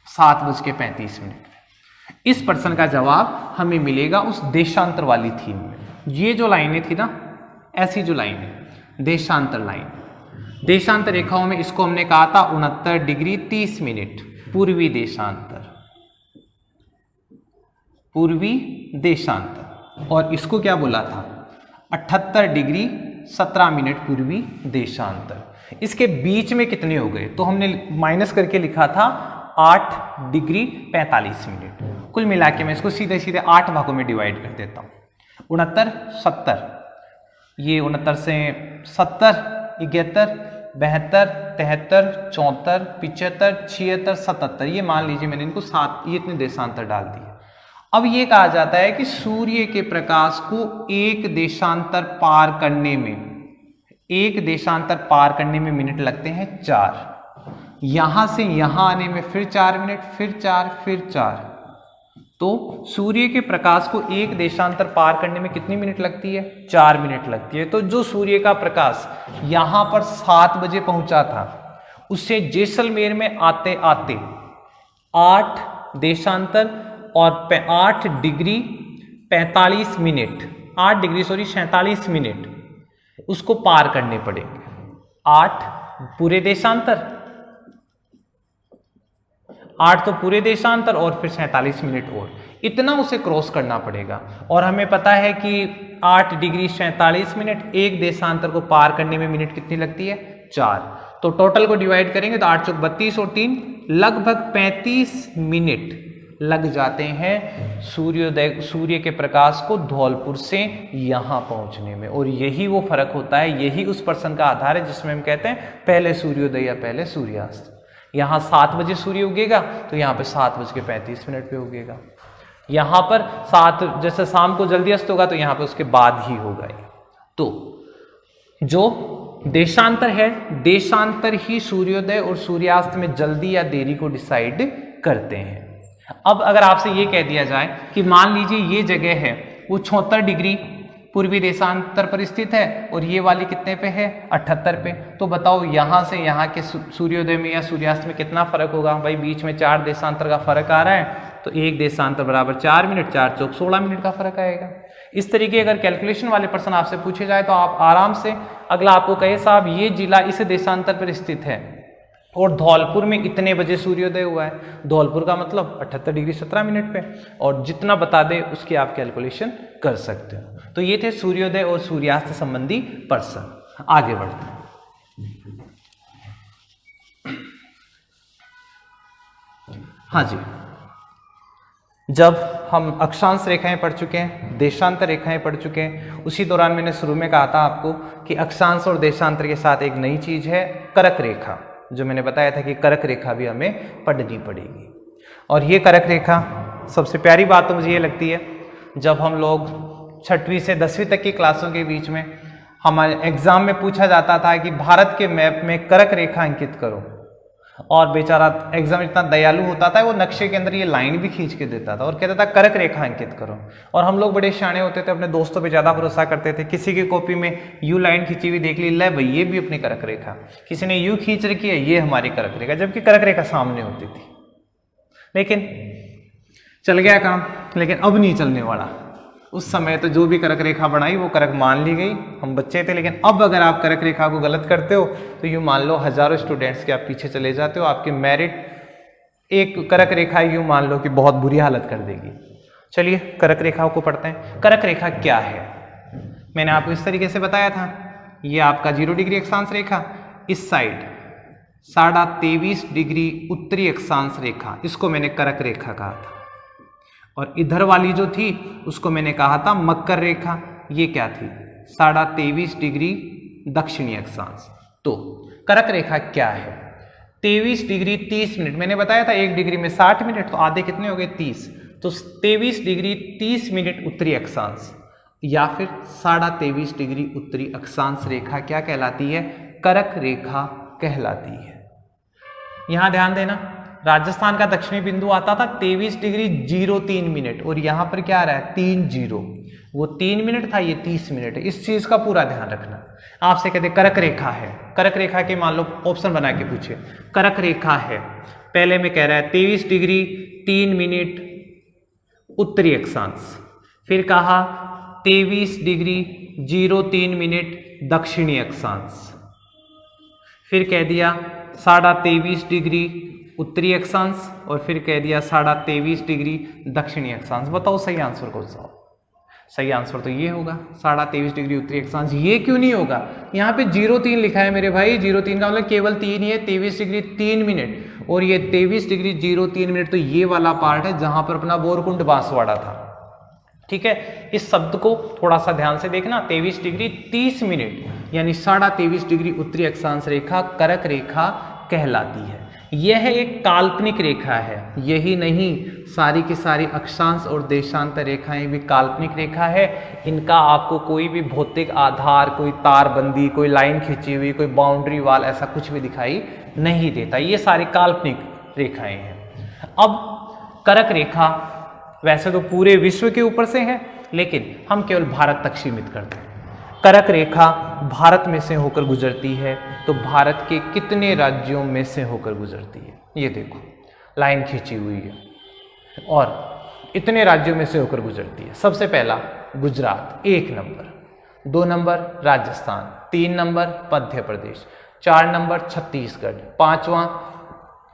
7:35। इस प्रश्न का जवाब हमें मिलेगा उस देशांतर वाली थीम में। ये जो लाइनें थी ना, ऐसी जो लाइनें, देशांतर लाइन, देशांतर रेखाओं में इसको हमने कहा था 69 डिग्री 30 मिनट पूर्वी देशांतर, पूर्वी देशांतर। और इसको क्या बोला था? 78 डिग्री 17 मिनट पूर्वी देशांतर। इसके बीच में कितने हो गए? तो हमने माइनस करके लिखा था 8 डिग्री 45 मिनट। कुल मिला के मैं इसको सीधे सीधे 8 भागों में डिवाइड कर देता हूँ। 69, 70, ये 69 से 70, 71, 72, 73, 74, 75, 76, 77, ये मान लीजिए मैंने इनको 7, ये इतने देशांतर डाल दिए। अब ये कहा जाता है कि सूर्य के प्रकाश को एक देशांतर पार करने में मिनट लगते हैं 4। यहां से यहां आने में फिर 4 मिनट, फिर 4। तो सूर्य के प्रकाश को एक देशांतर पार करने में कितनी मिनट लगती है? 4 मिनट लगती है। तो जो सूर्य का प्रकाश यहां पर 7 बजे पहुंचा था, उससे जैसलमेर में आते आते 8 देशांतर और 8 डिग्री 45 मिनट, 8 डिग्री 47 मिनट उसको पार करने पड़ेंगे। 8 पूरे देशांतर, 8 तो पूरे देशांतर और फिर 47 मिनट और, इतना उसे क्रॉस करना पड़ेगा। और हमें पता है कि 8 डिग्री 47 मिनट एक देशांतर को पार करने में मिनट कितनी लगती है? 4। तो टोटल को डिवाइड करेंगे तो 8 चौक 32 और 3 लगभग 35 मिनट लग जाते हैं सूर्य के प्रकाश को धौलपुर से यहाँ पहुँचने में। और यही वो फर्क होता है, यही उस पर्सन का आधार है जिसमें हम कहते हैं पहले सूर्योदय या पहले सूर्यास्त। यहाँ 7 बजे सूर्य उगेगा तो यहाँ पे 7:35 पे उगेगा। यहाँ पर 7 जैसे शाम को जल्दी अस्त होगा तो यहाँ पे उसके बाद ही होगा। तो जो देशांतर है, देशांतर ही सूर्योदय और सूर्यास्त में जल्दी या देरी को डिसाइड करते हैं। अब अगर आपसे ये कह दिया जाए कि मान लीजिए ये जगह है वो 76 डिग्री पूर्वी देशांतर पर स्थित है और ये वाली कितने पे है 78 पे, तो बताओ यहाँ से यहाँ के सूर्योदय में या सूर्यास्त में कितना फर्क होगा। भाई बीच में 4 देशांतर का फर्क आ रहा है तो 1 देशांतर बराबर 4 मिनट, 4 चौक 16 मिनट का फर्क आएगा। इस तरीके अगर कैलकुलेशन वाले पर्सन आपसे पूछे जाए तो आप आराम से, अगला आपको कहे साहब ये जिला इस देशांतर पर स्थित है और धौलपुर में इतने बजे सूर्योदय हुआ है, धौलपुर का मतलब 78 डिग्री 17 मिनट पे, और जितना बता दे उसकी आप कैलकुलेशन कर सकते हो। तो ये थे सूर्योदय और सूर्यास्त संबंधी प्रश्न। आगे बढ़ते हैं। हाँ जी, जब हम अक्षांश रेखाएं पढ़ चुके हैं, देशांतर रेखाएं पढ़ चुके हैं, उसी दौरान मैंने शुरू में कहा था आपको कि अक्षांश और देशांतर के साथ एक नई चीज है करक रेखा, जो मैंने बताया था कि करक रेखा भी हमें पढ़नी पड़ेगी। और ये करक रेखा, सबसे प्यारी बात तो मुझे ये लगती है, जब हम लोग 6वीं से 10वीं तक की क्लासों के बीच में हमारे एग्जाम में पूछा जाता था कि भारत के मैप में करक रेखा अंकित करो, और बेचारा एग्जाम इतना दयालु होता था वो नक्शे के अंदर ये लाइन भी खींच के देता था और कहता था करक रेखा अंकित करो। और हम लोग बड़े शाणे होते थे, अपने दोस्तों पे ज़्यादा भरोसा करते थे। किसी की कॉपी में यू लाइन खींची हुई देख ली, ले भाई ये भी अपनी करक रेखा, किसी ने यू खींच रखी है ये हमारी करक रेखा, जबकि करक रेखा सामने होती थी। लेकिन चल गया काम, लेकिन अब नहीं चलने वाला। उस समय तो जो भी करक रेखा बनाई वो करक मान ली गई, हम बच्चे थे। लेकिन अब अगर आप करक रेखा को गलत करते हो तो यूँ मान लो हजारों स्टूडेंट्स के आप पीछे चले जाते हो, आपके मेरिट एक करक रेखा यूँ मान लो कि बहुत बुरी हालत कर देगी। चलिए करक रेखाओं को पढ़ते हैं। करक रेखा क्या है, मैंने आपको इस तरीके से बताया था। ये आपका 0 डिग्री अक्षांश रेखा, इस साइड 23.5 डिग्री उत्तरी अक्षांश रेखा, इसको मैंने करक रेखा कहा था। और इधर वाली जो थी उसको मैंने कहा था मकर रेखा। ये क्या थी, 23.5 डिग्री दक्षिणी अक्षांश। तो करक रेखा क्या है, 23 डिग्री 30 मिनट, मैंने बताया था 1 डिग्री में 60 मिनट, तो आधे कितने हो गए 30, तो 23 डिग्री 30 मिनट उत्तरी अक्षांश या फिर 23.5 डिग्री उत्तरी अक्षांश रेखा क्या कहलाती है, करक रेखा कहलाती है। यहां ध्यान देना, राजस्थान का दक्षिणी बिंदु आता था 23 डिग्री 03 मिनट, और यहां पर क्या आ रहा है 30, वो 3 मिनट था, ये 30 मिनट है। इस चीज का पूरा ध्यान रखना। आपसे कहते करक रेखा है, करक रेखा के मान लो ऑप्शन बना के पूछे, करक रेखा है, पहले में कह रहा है 23 डिग्री 3 मिनट उत्तरी अक्षांश, फिर कहा 23 डिग्री 03 मिनट दक्षिणी अक्षांश, फिर कह दिया 23.5 डिग्री उत्तरी अक्षांश, और फिर कह दिया 23.5 डिग्री दक्षिणी अक्षांश। बताओ सही आंसर कौन सा? सही आंसर तो ये होगा 23.5 डिग्री उत्तरी अक्षांश। ये क्यों नहीं होगा, यहाँ पे 03 लिखा है मेरे भाई, 03 का मतलब केवल 3 ही है, 23 डिग्री 3 मिनट, और ये 23 डिग्री 03 मिनट, तो ये वाला पार्ट है जहां पर अपना बोरकुंड बांसवाड़ा था। ठीक है, इस शब्द को थोड़ा सा ध्यान से देखना, 23 डिग्री 30 मिनट यानी 23.5 डिग्री उत्तरी अक्षांश रेखा करक रेखा कहलाती है। यह एक काल्पनिक रेखा है, यही नहीं सारी की सारी अक्षांश और देशांतर रेखाएं भी काल्पनिक रेखा है। इनका आपको कोई भी भौतिक आधार, कोई तारबंदी, कोई लाइन खींची हुई, कोई बाउंड्री वाल, ऐसा कुछ भी दिखाई नहीं देता। ये सारी काल्पनिक रेखाएं हैं। अब करक रेखा वैसे तो पूरे विश्व के ऊपर से है, लेकिन हम केवल भारत तक सीमित करते हैं। करक रेखा भारत में से होकर गुजरती है, तो भारत के कितने राज्यों में से होकर गुजरती है? ये देखो लाइन खींची हुई है और इतने राज्यों में से होकर गुजरती है। सबसे पहला Gujarat 1 number, 2 number Rajasthan, 3 number Madhya Pradesh, 4 number Chhattisgarh, 5वां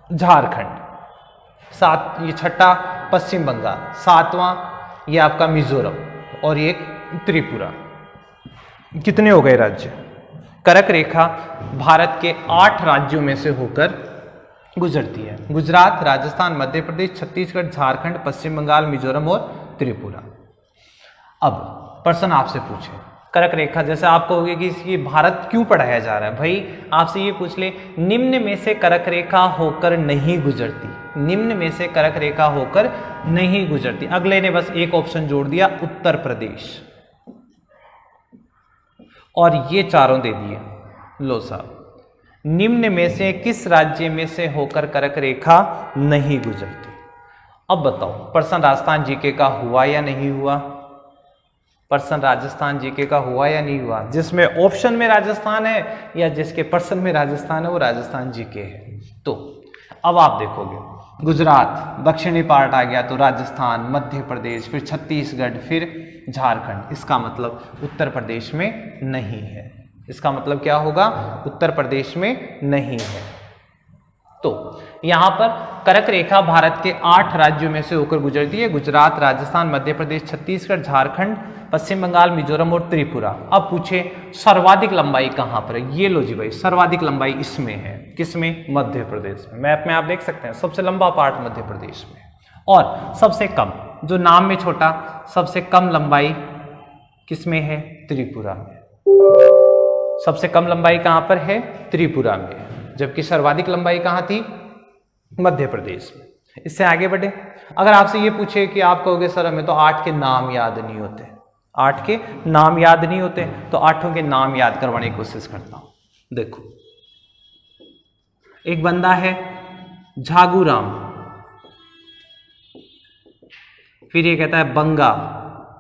झारखंड, 7 ये 6ठा पश्चिम बंगाल, 7वां ये आपका मिजोरम, और एक त्रिपुरा। कितने हो गए राज्य? कर्क रेखा भारत के 8 राज्यों में से होकर गुजरती है। गुजरात, राजस्थान, मध्य प्रदेश, छत्तीसगढ़, झारखंड, पश्चिम बंगाल, मिजोरम और त्रिपुरा। अब प्रश्न आपसे पूछे कर्क रेखा, जैसे आप कहोगे कि ये भारत क्यों पढ़ाया जा रहा है, भाई आपसे ये पूछ ले निम्न में से कर्क रेखा होकर नहीं गुजरती, निम्न में से कर्क रेखा होकर नहीं गुजरती। अगले ने बस एक ऑप्शन जोड़ दिया, उत्तर प्रदेश, और ये चारों दे दिए। लो साहब, निम्न में से किस राज्य में से होकर कर्क रेखा नहीं गुजरती? अब बताओ, प्रश्न राजस्थान जीके का हुआ या नहीं हुआ? प्रश्न राजस्थान जीके का हुआ या नहीं हुआ? जिसमें ऑप्शन में राजस्थान है या जिसके प्रश्न में राजस्थान है वो राजस्थान जीके है। तो अब आप देखोगे गुजरात दक्षिणी पार्ट आ गया तो राजस्थान, मध्य प्रदेश, फिर छत्तीसगढ़, फिर झारखंड। इसका मतलब उत्तर प्रदेश में नहीं है। इसका मतलब क्या होगा? उत्तर प्रदेश में नहीं है। तो यहां पर कर्क रेखा भारत के 8 राज्यों में से होकर गुजरती है। गुजरात, राजस्थान, मध्य प्रदेश, छत्तीसगढ़, झारखंड, पश्चिम बंगाल, मिजोरम और त्रिपुरा। अब पूछे सर्वाधिक लंबाई कहां पर है? ये लो जी भाई, सर्वाधिक लंबाई इसमें है। किसमें? मध्य प्रदेश में। मैप में आप देख सकते हैं सबसे लंबा पार्ट मध्य प्रदेश में, और सबसे कम, जो नाम में छोटा, सबसे कम लंबाई किसमें है? त्रिपुरा में। सबसे कम लंबाई कहां पर है? त्रिपुरा में। जबकि सर्वाधिक लंबाई कहां थी? मध्य प्रदेश में। इससे आगे बढ़े, अगर आपसे ये पूछे कि आप कहोगे सर हमें तो 8 के नाम याद नहीं होते, 8 के नाम याद नहीं होते, तो 8 के नाम याद करवाने की कोशिश करता हूं। देखो, एक बंदा है झागूराम, फिर ये कहता है बंगा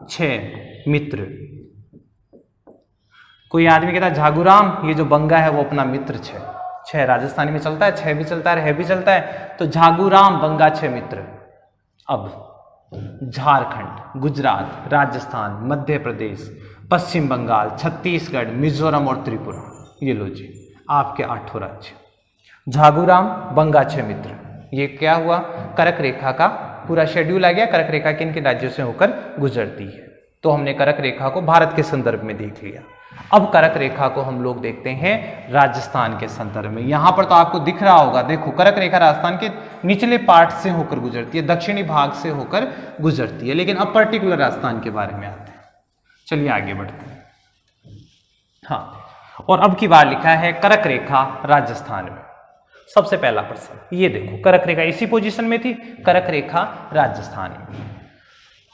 6 मित्र। कोई आदमी कहता है झागूराम, ये जो बंगा है वो अपना मित्र 6 राजस्थानी में चलता है, 6 भी चलता है, भी चलता है, तो झागूराम बंगा 6 मित्र। अब झारखंड, गुजरात, राजस्थान, मध्य प्रदेश, पश्चिम बंगाल, छत्तीसगढ़, मिजोरम और त्रिपुरा, ये लो जी आपके 8 राज्य। झागूराम बंगा 6 मित्र, ये क्या हुआ? कर्क रेखा का पूरा शेड्यूल आ गया। कर्क रेखा किन किन राज्यों से होकर गुजरती है। तो हमने कर्क रेखा को भारत के संदर्भ में देख लिया। अब कर्क रेखा को हम लोग देखते हैं राजस्थान के संदर्भ में। यहां पर तो आपको दिख रहा होगा, देखो कर्क रेखा राजस्थान के निचले पार्ट से होकर गुजरती है, दक्षिणी भाग से होकर गुजरती है। लेकिन अब पर्टिकुलर राजस्थान के बारे में आते हैं। चलिए आगे बढ़ते हैं। हाँ, और अब की बार लिखा है कर्क रेखा राजस्थान में। सबसे पहला प्रश्न ये देखो, कर्क रेखा इसी पोजीशन में थी, कर्क रेखा राजस्थान में।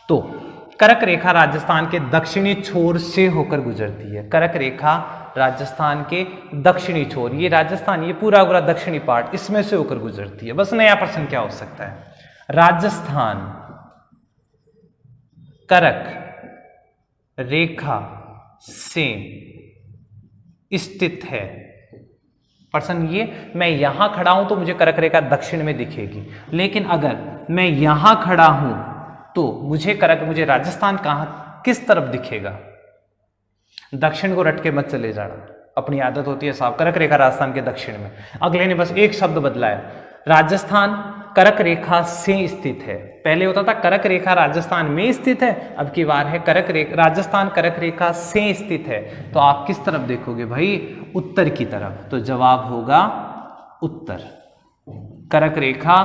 तो कर्क रेखा राजस्थान के दक्षिणी छोर से होकर गुजरती है। कर्क रेखा राजस्थान के दक्षिणी छोर, ये राजस्थान, ये पूरा पूरा दक्षिणी पार्ट, इसमें से होकर गुजरती है। बस नया प्रश्न क्या हो सकता है? राजस्थान कर्क रेखा से स्थित है। प्रश्न ये, मैं यहां खड़ा हूं तो मुझे कर्क रेखा दक्षिण में दिखेगी, लेकिन अगर मैं यहां खड़ा हूं तो मुझे राजस्थान कहां, किस तरफ दिखेगा? दक्षिण को रट के मत चले जाना, अपनी आदत होती है साहब। कर्क रेखा राजस्थान के दक्षिण में। अगले ने बस एक शब्द बदला है, राजस्थान कर्क रेखा से स्थित है। पहले होता था कर्क रेखा राजस्थान में स्थित है, अब की बार है राजस्थान कर्क रेखा से स्थित है। तो आप किस तरफ देखोगे भाई? उत्तर की तरफ। तो जवाब होगा उत्तर। कर्क रेखा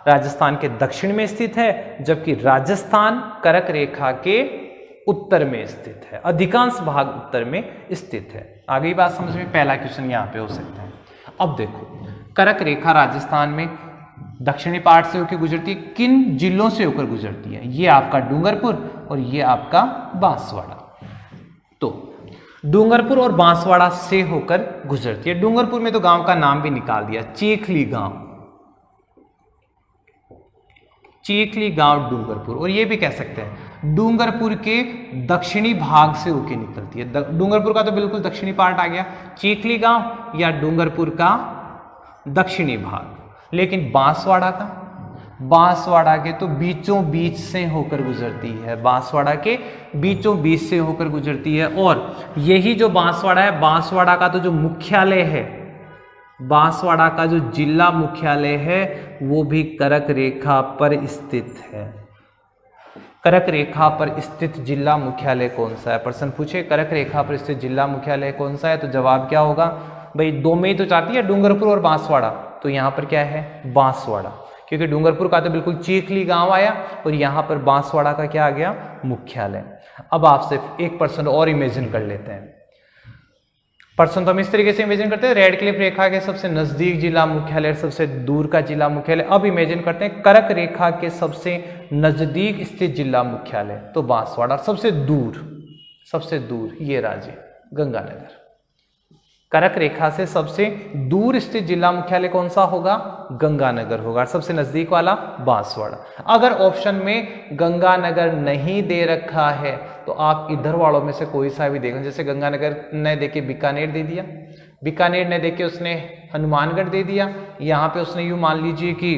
राजस्थान के दक्षिण में स्थित है, जबकि राजस्थान कर्क रेखा के उत्तर में स्थित है। अधिकांश भाग उत्तर में स्थित है। आगे बात समझ में, पहला क्वेश्चन यहां पे हो सकता है। अब देखो, कर्क रेखा राजस्थान में दक्षिणी पार्ट से होकर गुजरती है। किन जिलों से होकर गुजरती है? ये आपका डूंगरपुर और ये आपका बांसवाड़ा। तो डूंगरपुर और बांसवाड़ा से होकर गुजरती है। डूंगरपुर में तो गांव का नाम भी निकाल दिया, चीखली गांव, चीखली गांव डूंगरपुर। और ये भी कह सकते हैं डूंगरपुर के दक्षिणी भाग से होके निकलती है। डूंगरपुर का तो बिल्कुल दक्षिणी पार्ट आ गया, चीखली गांव या डूंगरपुर का दक्षिणी भाग। लेकिन बांसवाड़ा के तो बीचों बीच से होकर गुजरती है। बांसवाड़ा के बीचों बीच से होकर गुजरती है। और यही जो बांसवाड़ा है, बांसवाड़ा का तो जो मुख्यालय है, बांसवाड़ा का जो जिला मुख्यालय है वो भी कर्क रेखा पर स्थित है। कर्क रेखा पर स्थित जिला मुख्यालय कौन सा है? प्रश्न पूछे कर्क रेखा पर स्थित जिला मुख्यालय कौन सा है, तो जवाब क्या होगा भाई? दो में ही तो चाहती है, डूंगरपुर और बांसवाड़ा, तो यहाँ पर क्या है? बांसवाड़ा, क्योंकि डूंगरपुर का तो बिल्कुल चीखली गांव आया और यहाँ पर बांसवाड़ा का क्या आ गया? मुख्यालय। अब आपसे एक प्रश्न और इमेजिन कर लेते हैं। प्रश्न तो हम इस तरीके से इमेजिन करते हैं, रेड क्लिफ रेखा के सबसे नजदीक जिला मुख्यालय, सबसे दूर का जिला मुख्यालय। अब इमेजिन करते हैं कर्क रेखा के सबसे नजदीक स्थित जिला मुख्यालय, तो बांसवाड़ा। सबसे दूर ये राज्य गंगानगर। कर्क रेखा से सबसे दूर स्थित जिला मुख्यालय कौन सा होगा? गंगानगर होगा। सबसे नजदीक वाला बांसवाड़ा। अगर ऑप्शन में गंगानगर नहीं दे रखा है तो आप इधर वालों में से कोई सा भी देखें। जैसे गंगानगर ने देके बीकानेर दे दिया, बीकानेर ने देके उसने हनुमानगढ़ दे दिया, यहाँ पे उसने यूं मान लीजिए कि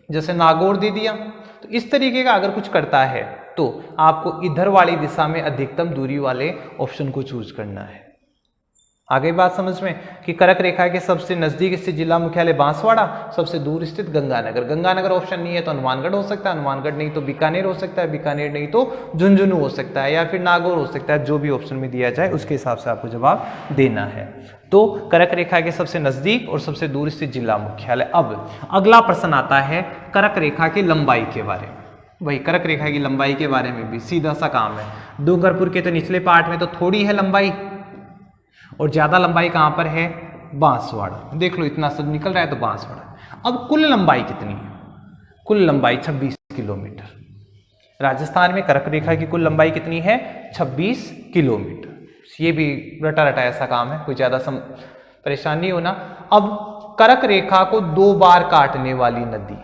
जैसे नागौर दे दिया। तो इस तरीके का अगर कुछ करता है तो आपको इधर वाली दिशा में अधिकतम दूरी वाले ऑप्शन को चूज करना है। आगे बात समझ में कि कर्क रेखा के सबसे नजदीक स्थित जिला मुख्यालय बांसवाड़ा, सबसे दूर स्थित गंगानगर। गंगानगर ऑप्शन नहीं है तो हनुमानगढ़ हो सकता है, हनुमानगढ़ नहीं तो बीकानेर हो सकता है, बीकानेर नहीं तो झुंझुनू हो सकता है, या फिर नागौर हो सकता है। जो भी ऑप्शन में दिया जाए उसके हिसाब से आपको जवाब देना है। तो कर्क रेखा के सबसे नजदीक और सबसे दूर स्थित जिला मुख्यालय। अब अगला प्रश्न आता है कर्क रेखा की लंबाई के बारे में। वही कर्क रेखा की लंबाई के बारे में भी सीधा सा काम है। डूंगरपुर के तो निचले पार्ट में तो थोड़ी है लंबाई, और ज्यादा लंबाई कहां पर है? बांसवाड़ा। देख लो इतना सब निकल रहा है तो बांसवाड़ा। अब कुल लंबाई कितनी है? कुल लंबाई 26 किलोमीटर। राजस्थान में कर्क रेखा की कुल लंबाई कितनी है? 26 किलोमीटर। ये भी रटा रटा ऐसा काम है, कोई ज्यादा परेशानी नहीं होना। अब कर्क रेखा को 2 बार काटने वाली नदी,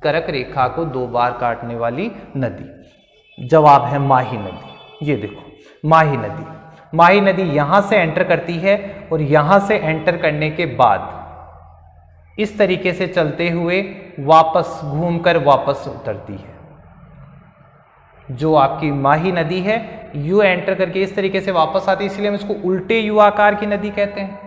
कर्क रेखा को 2 बार काटने वाली नदी, जवाब है माही नदी। ये देखो माही नदी, माही नदी यहां से एंटर करती है और यहां से एंटर करने के बाद इस तरीके से चलते हुए वापस घूमकर वापस उतरती है। जो आपकी माही नदी है यू एंटर करके इस तरीके से वापस आती है, इसलिए हम इसको उल्टे यू आकार की नदी कहते हैं।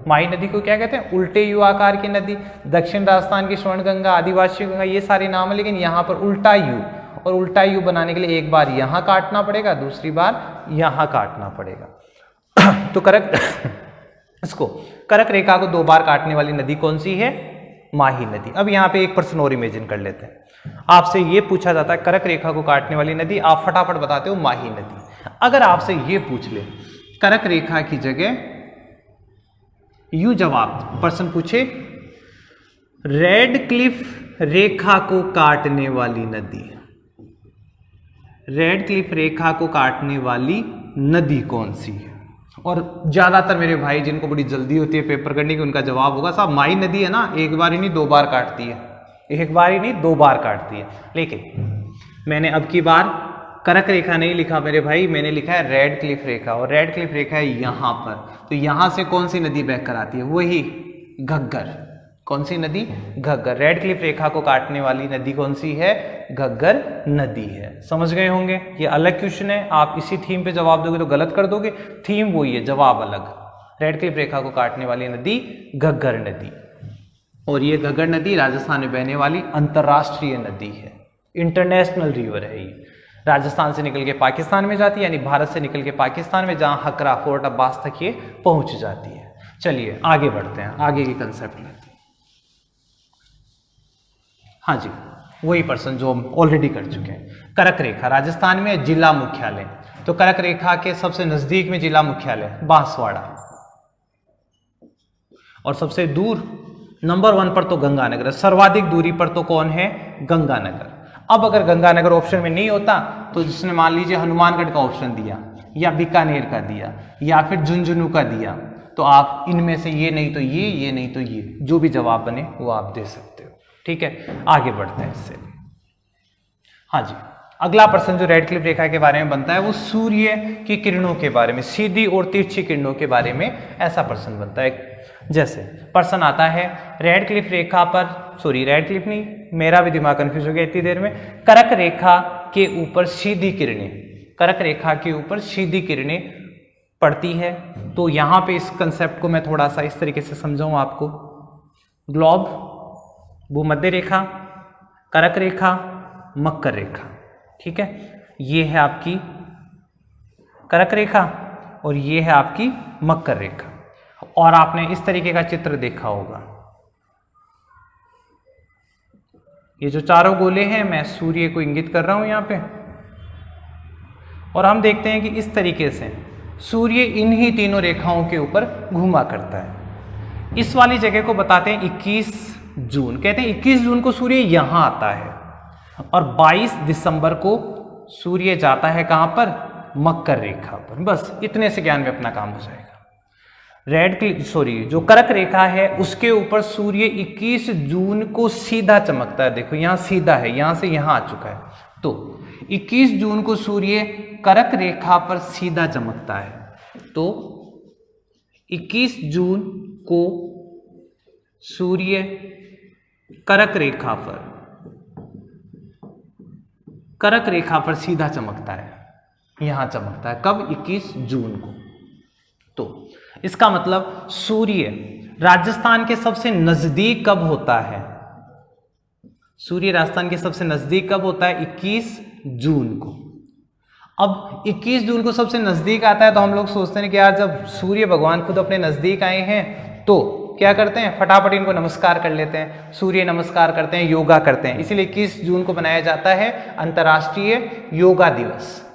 माही नदी को क्या कहते हैं? उल्टे यू आकार की नदी। दक्षिण राजस्थान की स्वर्ण गंगा, आदिवासी गंगा, ये सारे नाम है, लेकिन यहाँ पर उल्टा यू, और उल्टा यू बनाने के लिए एक बार यहां काटना पड़ेगा, दूसरी बार यहां काटना पड़ेगा। तो इसको कर्क रेखा को 2 बार काटने वाली नदी कौन सी है? माही नदी। अब यहाँ पे एक प्रश्न और इमेजिन कर लेते हैं। आपसे ये पूछा जाता है कर्क रेखा को काटने वाली नदी, आप फटाफट बताते हो माही नदी। अगर आपसे ये पूछ ले कर्क रेखा की जगह यू जवाब, प्रश्न पूछे रेड क्लिफ रेखा को काटने वाली नदी, रेड क्लिफ रेखा को काटने वाली नदी कौन सी है? और ज्यादातर मेरे भाई जिनको बड़ी जल्दी होती है पेपर करने की, उनका जवाब होगा साहब माही नदी है ना, एक बार ही नहीं 2 बार काटती है, एक बार ही नहीं 2 बार काटती है। लेकिन मैंने अब की बार कर्क रेखा नहीं लिखा मेरे भाई, मैंने लिखा है रेड क्लिफ रेखा, और रेड क्लिफ रेखा है यहां पर। तो यहां से कौन सी नदी बहकर आती है? वही घग्गर। कौन सी नदी? घग्गर। रेड क्लिफ रेखा को काटने वाली नदी कौन सी है? घग्गर नदी है। समझ गए होंगे? ये अलग क्वेश्चन है, आप इसी थीम पे जवाब दोगे तो गलत कर दोगे, थीम वही है, जवाब अलग। रेड क्लिफ रेखा को काटने वाली नदी घग्गर नदी, और ये घग्गर नदी राजस्थान में बहने वाली अंतरराष्ट्रीय नदी है, इंटरनेशनल रिवर है। ये राजस्थान से निकल के पाकिस्तान में जाती है, यानी भारत से निकल के पाकिस्तान में, जहां हकरा फोर्ट अब्बास तक ये पहुंच जाती है। चलिए आगे बढ़ते हैं, आगे की कंसेप्ट लेते हैं। हाँ जी, वही पर्सन जो हम ऑलरेडी कर चुके हैं। कर्क रेखा राजस्थान में जिला मुख्यालय, तो कर्क रेखा के सबसे नजदीक में जिला मुख्यालय बांसवाड़ा, और सबसे दूर नंबर 1 पर तो गंगानगर, सर्वाधिक दूरी पर तो कौन है? गंगानगर। अब अगर गंगानगर ऑप्शन में नहीं होता तो जिसने मान लीजिए हनुमानगढ़ का ऑप्शन दिया, या बीकानेर का दिया, या फिर झुंझुनू का दिया, तो आप इनमें से ये नहीं तो ये नहीं तो ये, जो भी जवाब बने वो आप दे सकते हो। ठीक है, आगे बढ़ते हैं इससे। हाँ जी, अगला प्रश्न जो रेड क्लिफ रेखा के बारे में बनता है वो सूर्य की किरणों के बारे में, सीधी और तिरछी किरणों के बारे में ऐसा प्रश्न बनता है। जैसे प्रश्न आता है रेड क्लिफ रेखा पर, सॉरी रेड क्लिफ नहीं, मेरा भी दिमाग कंफ्यूज हो गया इतनी देर में, कर्क रेखा के ऊपर सीधी किरणें, कर्क रेखा के ऊपर सीधी किरणें पड़ती है। तो यहाँ पे इस कंसेप्ट को मैं थोड़ा सा इस तरीके से समझाऊं आपको। ग्लोब, भूमध्य रेखा, कर्क रेखा, मकर रेखा, ठीक है, ये है आपकी कर्क रेखा और ये है आपकी मकर रेखा। और आपने इस तरीके का चित्र देखा होगा, ये जो चारों गोले हैं, मैं सूर्य को इंगित कर रहा हूं यहां पे, और हम देखते हैं कि इस तरीके से सूर्य इन्हीं तीनों रेखाओं के ऊपर घूमा करता है। इस वाली जगह को बताते हैं 21 जून। कहते हैं 21 जून को सूर्य यहां आता है और 22 दिसंबर को सूर्य जाता है कहां पर? मकर रेखा पर। बस इतने से ज्ञान में अपना काम हो जाएगा। जो कर्क रेखा है उसके ऊपर सूर्य 21 जून को सीधा चमकता है। देखो यहां सीधा है, यहां से यहां आ चुका है, तो 21 जून को सूर्य कर्क रेखा पर सीधा चमकता है। तो 21 जून को सूर्य कर्क रेखा पर सीधा चमकता है, यहां चमकता है। कब? 21 जून को। तो इसका मतलब सूर्य राजस्थान के सबसे नजदीक कब होता है? सूर्य राजस्थान के सबसे नजदीक कब होता है? 21 जून को। अब 21 जून को सबसे नजदीक आता है तो हम लोग सोचते हैं कि यार जब सूर्य भगवान खुद अपने नजदीक आए हैं तो क्या करते हैं? फटाफट इनको नमस्कार कर लेते हैं, सूर्य नमस्कार करते हैं, योगा करते हैं। इसीलिए 21 जून को बनाया जाता है अंतर्राष्ट्रीय योगा दिवस।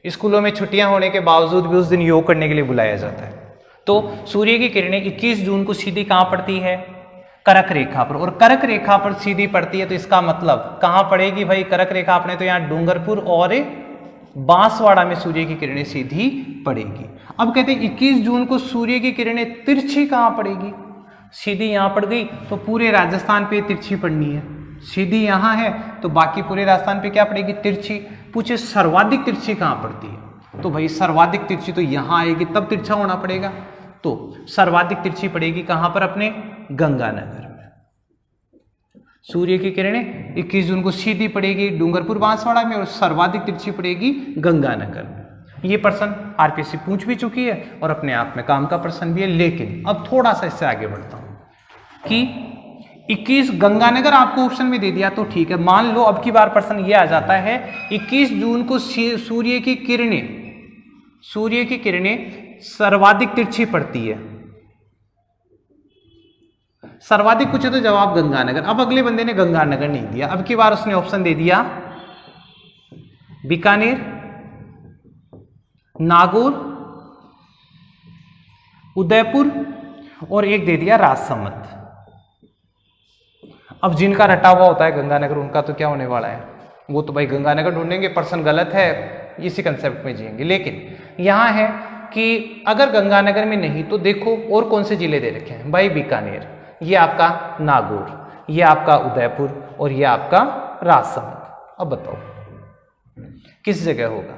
स्कूलों में छुट्टियां होने के बावजूद भी उस दिन योग करने के लिए बुलाया जाता है। तो सूर्य की किरणें 21 जून को सीधी कहां पड़ती है? कर्क रेखा पर। और कर्क रेखा पर सीधी पड़ती है तो इसका मतलब कहां पड़ेगी भाई कर्क रेखा? अपने तो यहां डूंगरपुर और बांसवाड़ा में सूर्य की किरणें सीधी पड़ेगी। अब कहते हैं 21 जून को सूर्य की किरणें तिरछी कहां पड़ेगी? सीधी यहां पड़ गई तो पूरे राजस्थान पे तिरछी पड़नी है। सीधी यहां है तो बाकी पूरे राजस्थान पे क्या पड़ेगी? तिरछी। पूछे सर्वाधिक तिरछी कहां पड़ती है? तो भाई सर्वाधिक तिरछी तो यहां आएगी, तब तिरछा होना पड़ेगा। तो सर्वाधिक तिरछी पड़ेगी कहां पर? अपने गंगानगर में। सूर्य की किरणें 21 जून को सीधी पड़ेगी डूंगरपुर बांसवाड़ा में और सर्वाधिक तिरछी पड़ेगी गंगानगर में। ये प्रश्न आरपीएससी पूछ भी चुकी है और अपने आप में काम का प्रश्न भी है। लेकिन अब थोड़ा सा इससे आगे बढ़ता हूं कि 21 गंगानगर आपको ऑप्शन में दे दिया तो ठीक है। मान लो अब की बार प्रश्न ये आ जाता है 21 जून को सूर्य की किरणें सर्वाधिक तिरछी पड़ती है। सर्वाधिक पूछे तो जवाब गंगानगर। अब अगले बंदे ने गंगानगर नहीं दिया, अब की बार उसने ऑप्शन दे दिया बीकानेर, नागौर, उदयपुर और एक दे दिया राजसमंद। अब जिनका रटा हुआ होता है गंगानगर उनका तो क्या होने वाला है, वो तो भाई गंगानगर ढूंढेंगे। पर्सन गलत है, इसी कंसेप्ट में जिएंगे। लेकिन यहां है कि अगर गंगानगर में नहीं तो देखो और कौन से जिले दे रखे हैं भाई? बीकानेर, ये आपका नागौर, ये आपका उदयपुर और ये आपका राजसमंद। अब बताओ किस जगह होगा?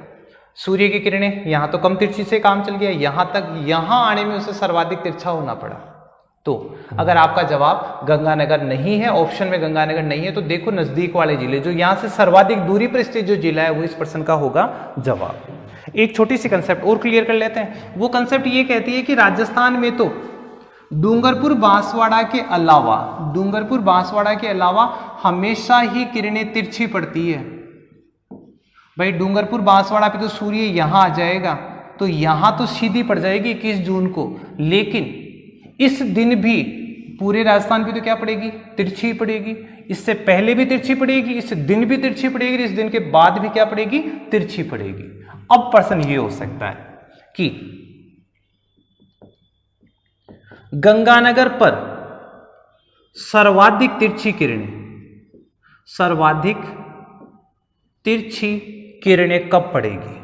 सूर्य की किरणें यहां तो कम तिरछी से काम चल गया, यहां तक यहां आने में उसे सर्वाधिक तिरछा होना पड़ा। तो अगर आपका जवाब गंगानगर नहीं है, ऑप्शन में गंगानगर नहीं है, तो देखो नजदीक वाले जिले जो यहां से सर्वाधिक दूरी पर स्थित जो जिला है वो इस प्रश्न का होगा जवाब। एक छोटी सी कंसेप्ट और क्लियर कर लेते हैं। वो कंसेप्ट ये कहती है कि राजस्थान में तो डूंगरपुर बांसवाड़ा के अलावा हमेशा ही किरणें तिरछी पड़ती है। भाई डूंगरपुर बांसवाड़ा पे तो सूर्य यहां आ जाएगा तो यहां तो सीधी पड़ जाएगी 21 जून को, लेकिन इस दिन भी पूरे राजस्थान पे तो क्या पड़ेगी? तिरछी पड़ेगी। इससे पहले भी तिरछी पड़ेगी, इस दिन भी तिरछी पड़ेगी, इस दिन के बाद भी क्या पड़ेगी? तिरछी पड़ेगी। अब प्रश्न ये हो सकता है कि गंगानगर पर सर्वाधिक तिरछी किरणें कब पड़ेगी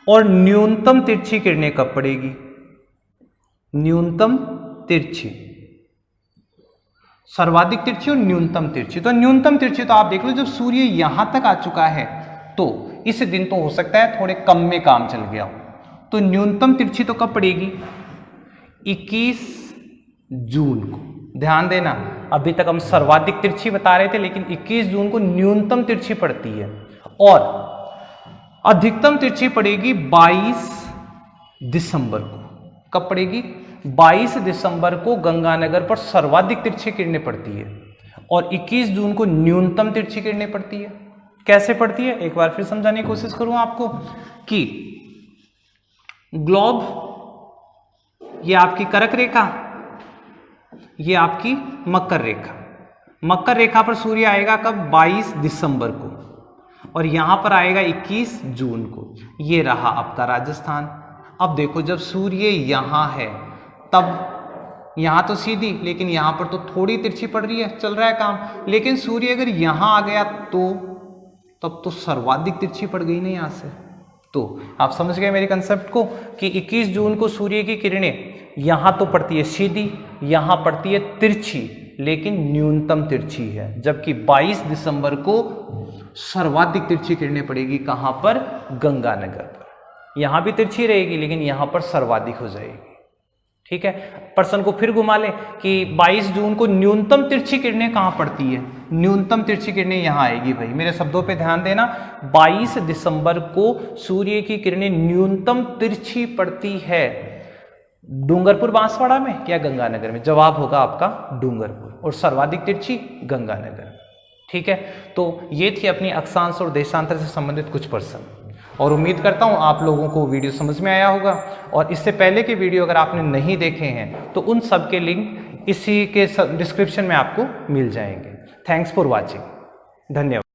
और न्यूनतम तिरछी किरणें कब पड़ेगी? न्यूनतम तिरछी, सर्वाधिक तिरछी और न्यूनतम तिरछी। तो न्यूनतम तिरछी तो आप देख लो जब सूर्य यहां तक आ चुका है तो इस दिन तो हो सकता है थोड़े कम में काम चल गया हो। तो न्यूनतम तिरछी तो कब पड़ेगी? 21 जून को। ध्यान देना, अभी तक हम सर्वाधिक तिरछी बता रहे थे, लेकिन 21 जून को न्यूनतम तिरछी पड़ती है और अधिकतम तिरछी पड़ेगी 22 दिसंबर को। कब पड़ेगी? 22 दिसंबर को गंगानगर पर सर्वाधिक तिरछी किरणें पड़ती है और 21 जून को न्यूनतम तिरछी किरणें पड़ती है। कैसे पड़ती है, एक बार फिर समझाने की कोशिश करूं आपको कि ग्लोब, ये आपकी कर्क रेखा, ये आपकी मकर रेखा। मकर रेखा पर सूर्य आएगा कब, 22 दिसंबर को, और यहां पर आएगा 21 जून को। ये रहा आपका राजस्थान। अब देखो, जब सूर्य यहां है तब यहां तो सीधी, लेकिन यहां पर तो थोड़ी तिरछी पड़ रही है, चल रहा है काम। लेकिन सूर्य अगर यहां आ गया तो तब तो सर्वाधिक तिरछी पड़ गई ना यहां से। तो आप समझ गए मेरे कंसेप्ट को कि 21 जून को सूर्य की किरणें यहां तो पड़ती है सीधी, यहां पड़ती है तिरछी, लेकिन न्यूनतम तिरछी है। जबकि 22 दिसंबर को सर्वाधिक तिरछी किरणें पड़ेगी, कहां पर, गंगानगर पर। यहां भी तिरछी रहेगी, लेकिन यहां पर सर्वाधिक हो जाएगी। ठीक है, प्रश्न को फिर घुमा ले कि 22 जून को न्यूनतम तिरछी किरणें कहां पड़ती है। न्यूनतम तिरछी किरणें यहां आएगी भाई, मेरे शब्दों पे ध्यान देना। 22 दिसंबर को सूर्य की किरणें न्यूनतम तिरछी पड़ती है डूंगरपुर बांसवाड़ा में या गंगानगर में। जवाब होगा आपका डूंगरपुर, और सर्वाधिक तिरछी गंगानगर। ठीक है, तो ये थी अपनी अक्षांश और देशांतर से संबंधित कुछ प्रश्न, और उम्मीद करता हूं आप लोगों को वीडियो समझ में आया होगा। और इससे पहले के वीडियो अगर आपने नहीं देखे हैं तो उन सब के लिंक इसी के डिस्क्रिप्शन में आपको मिल जाएंगे। थैंक्स फॉर वॉचिंग, धन्यवाद।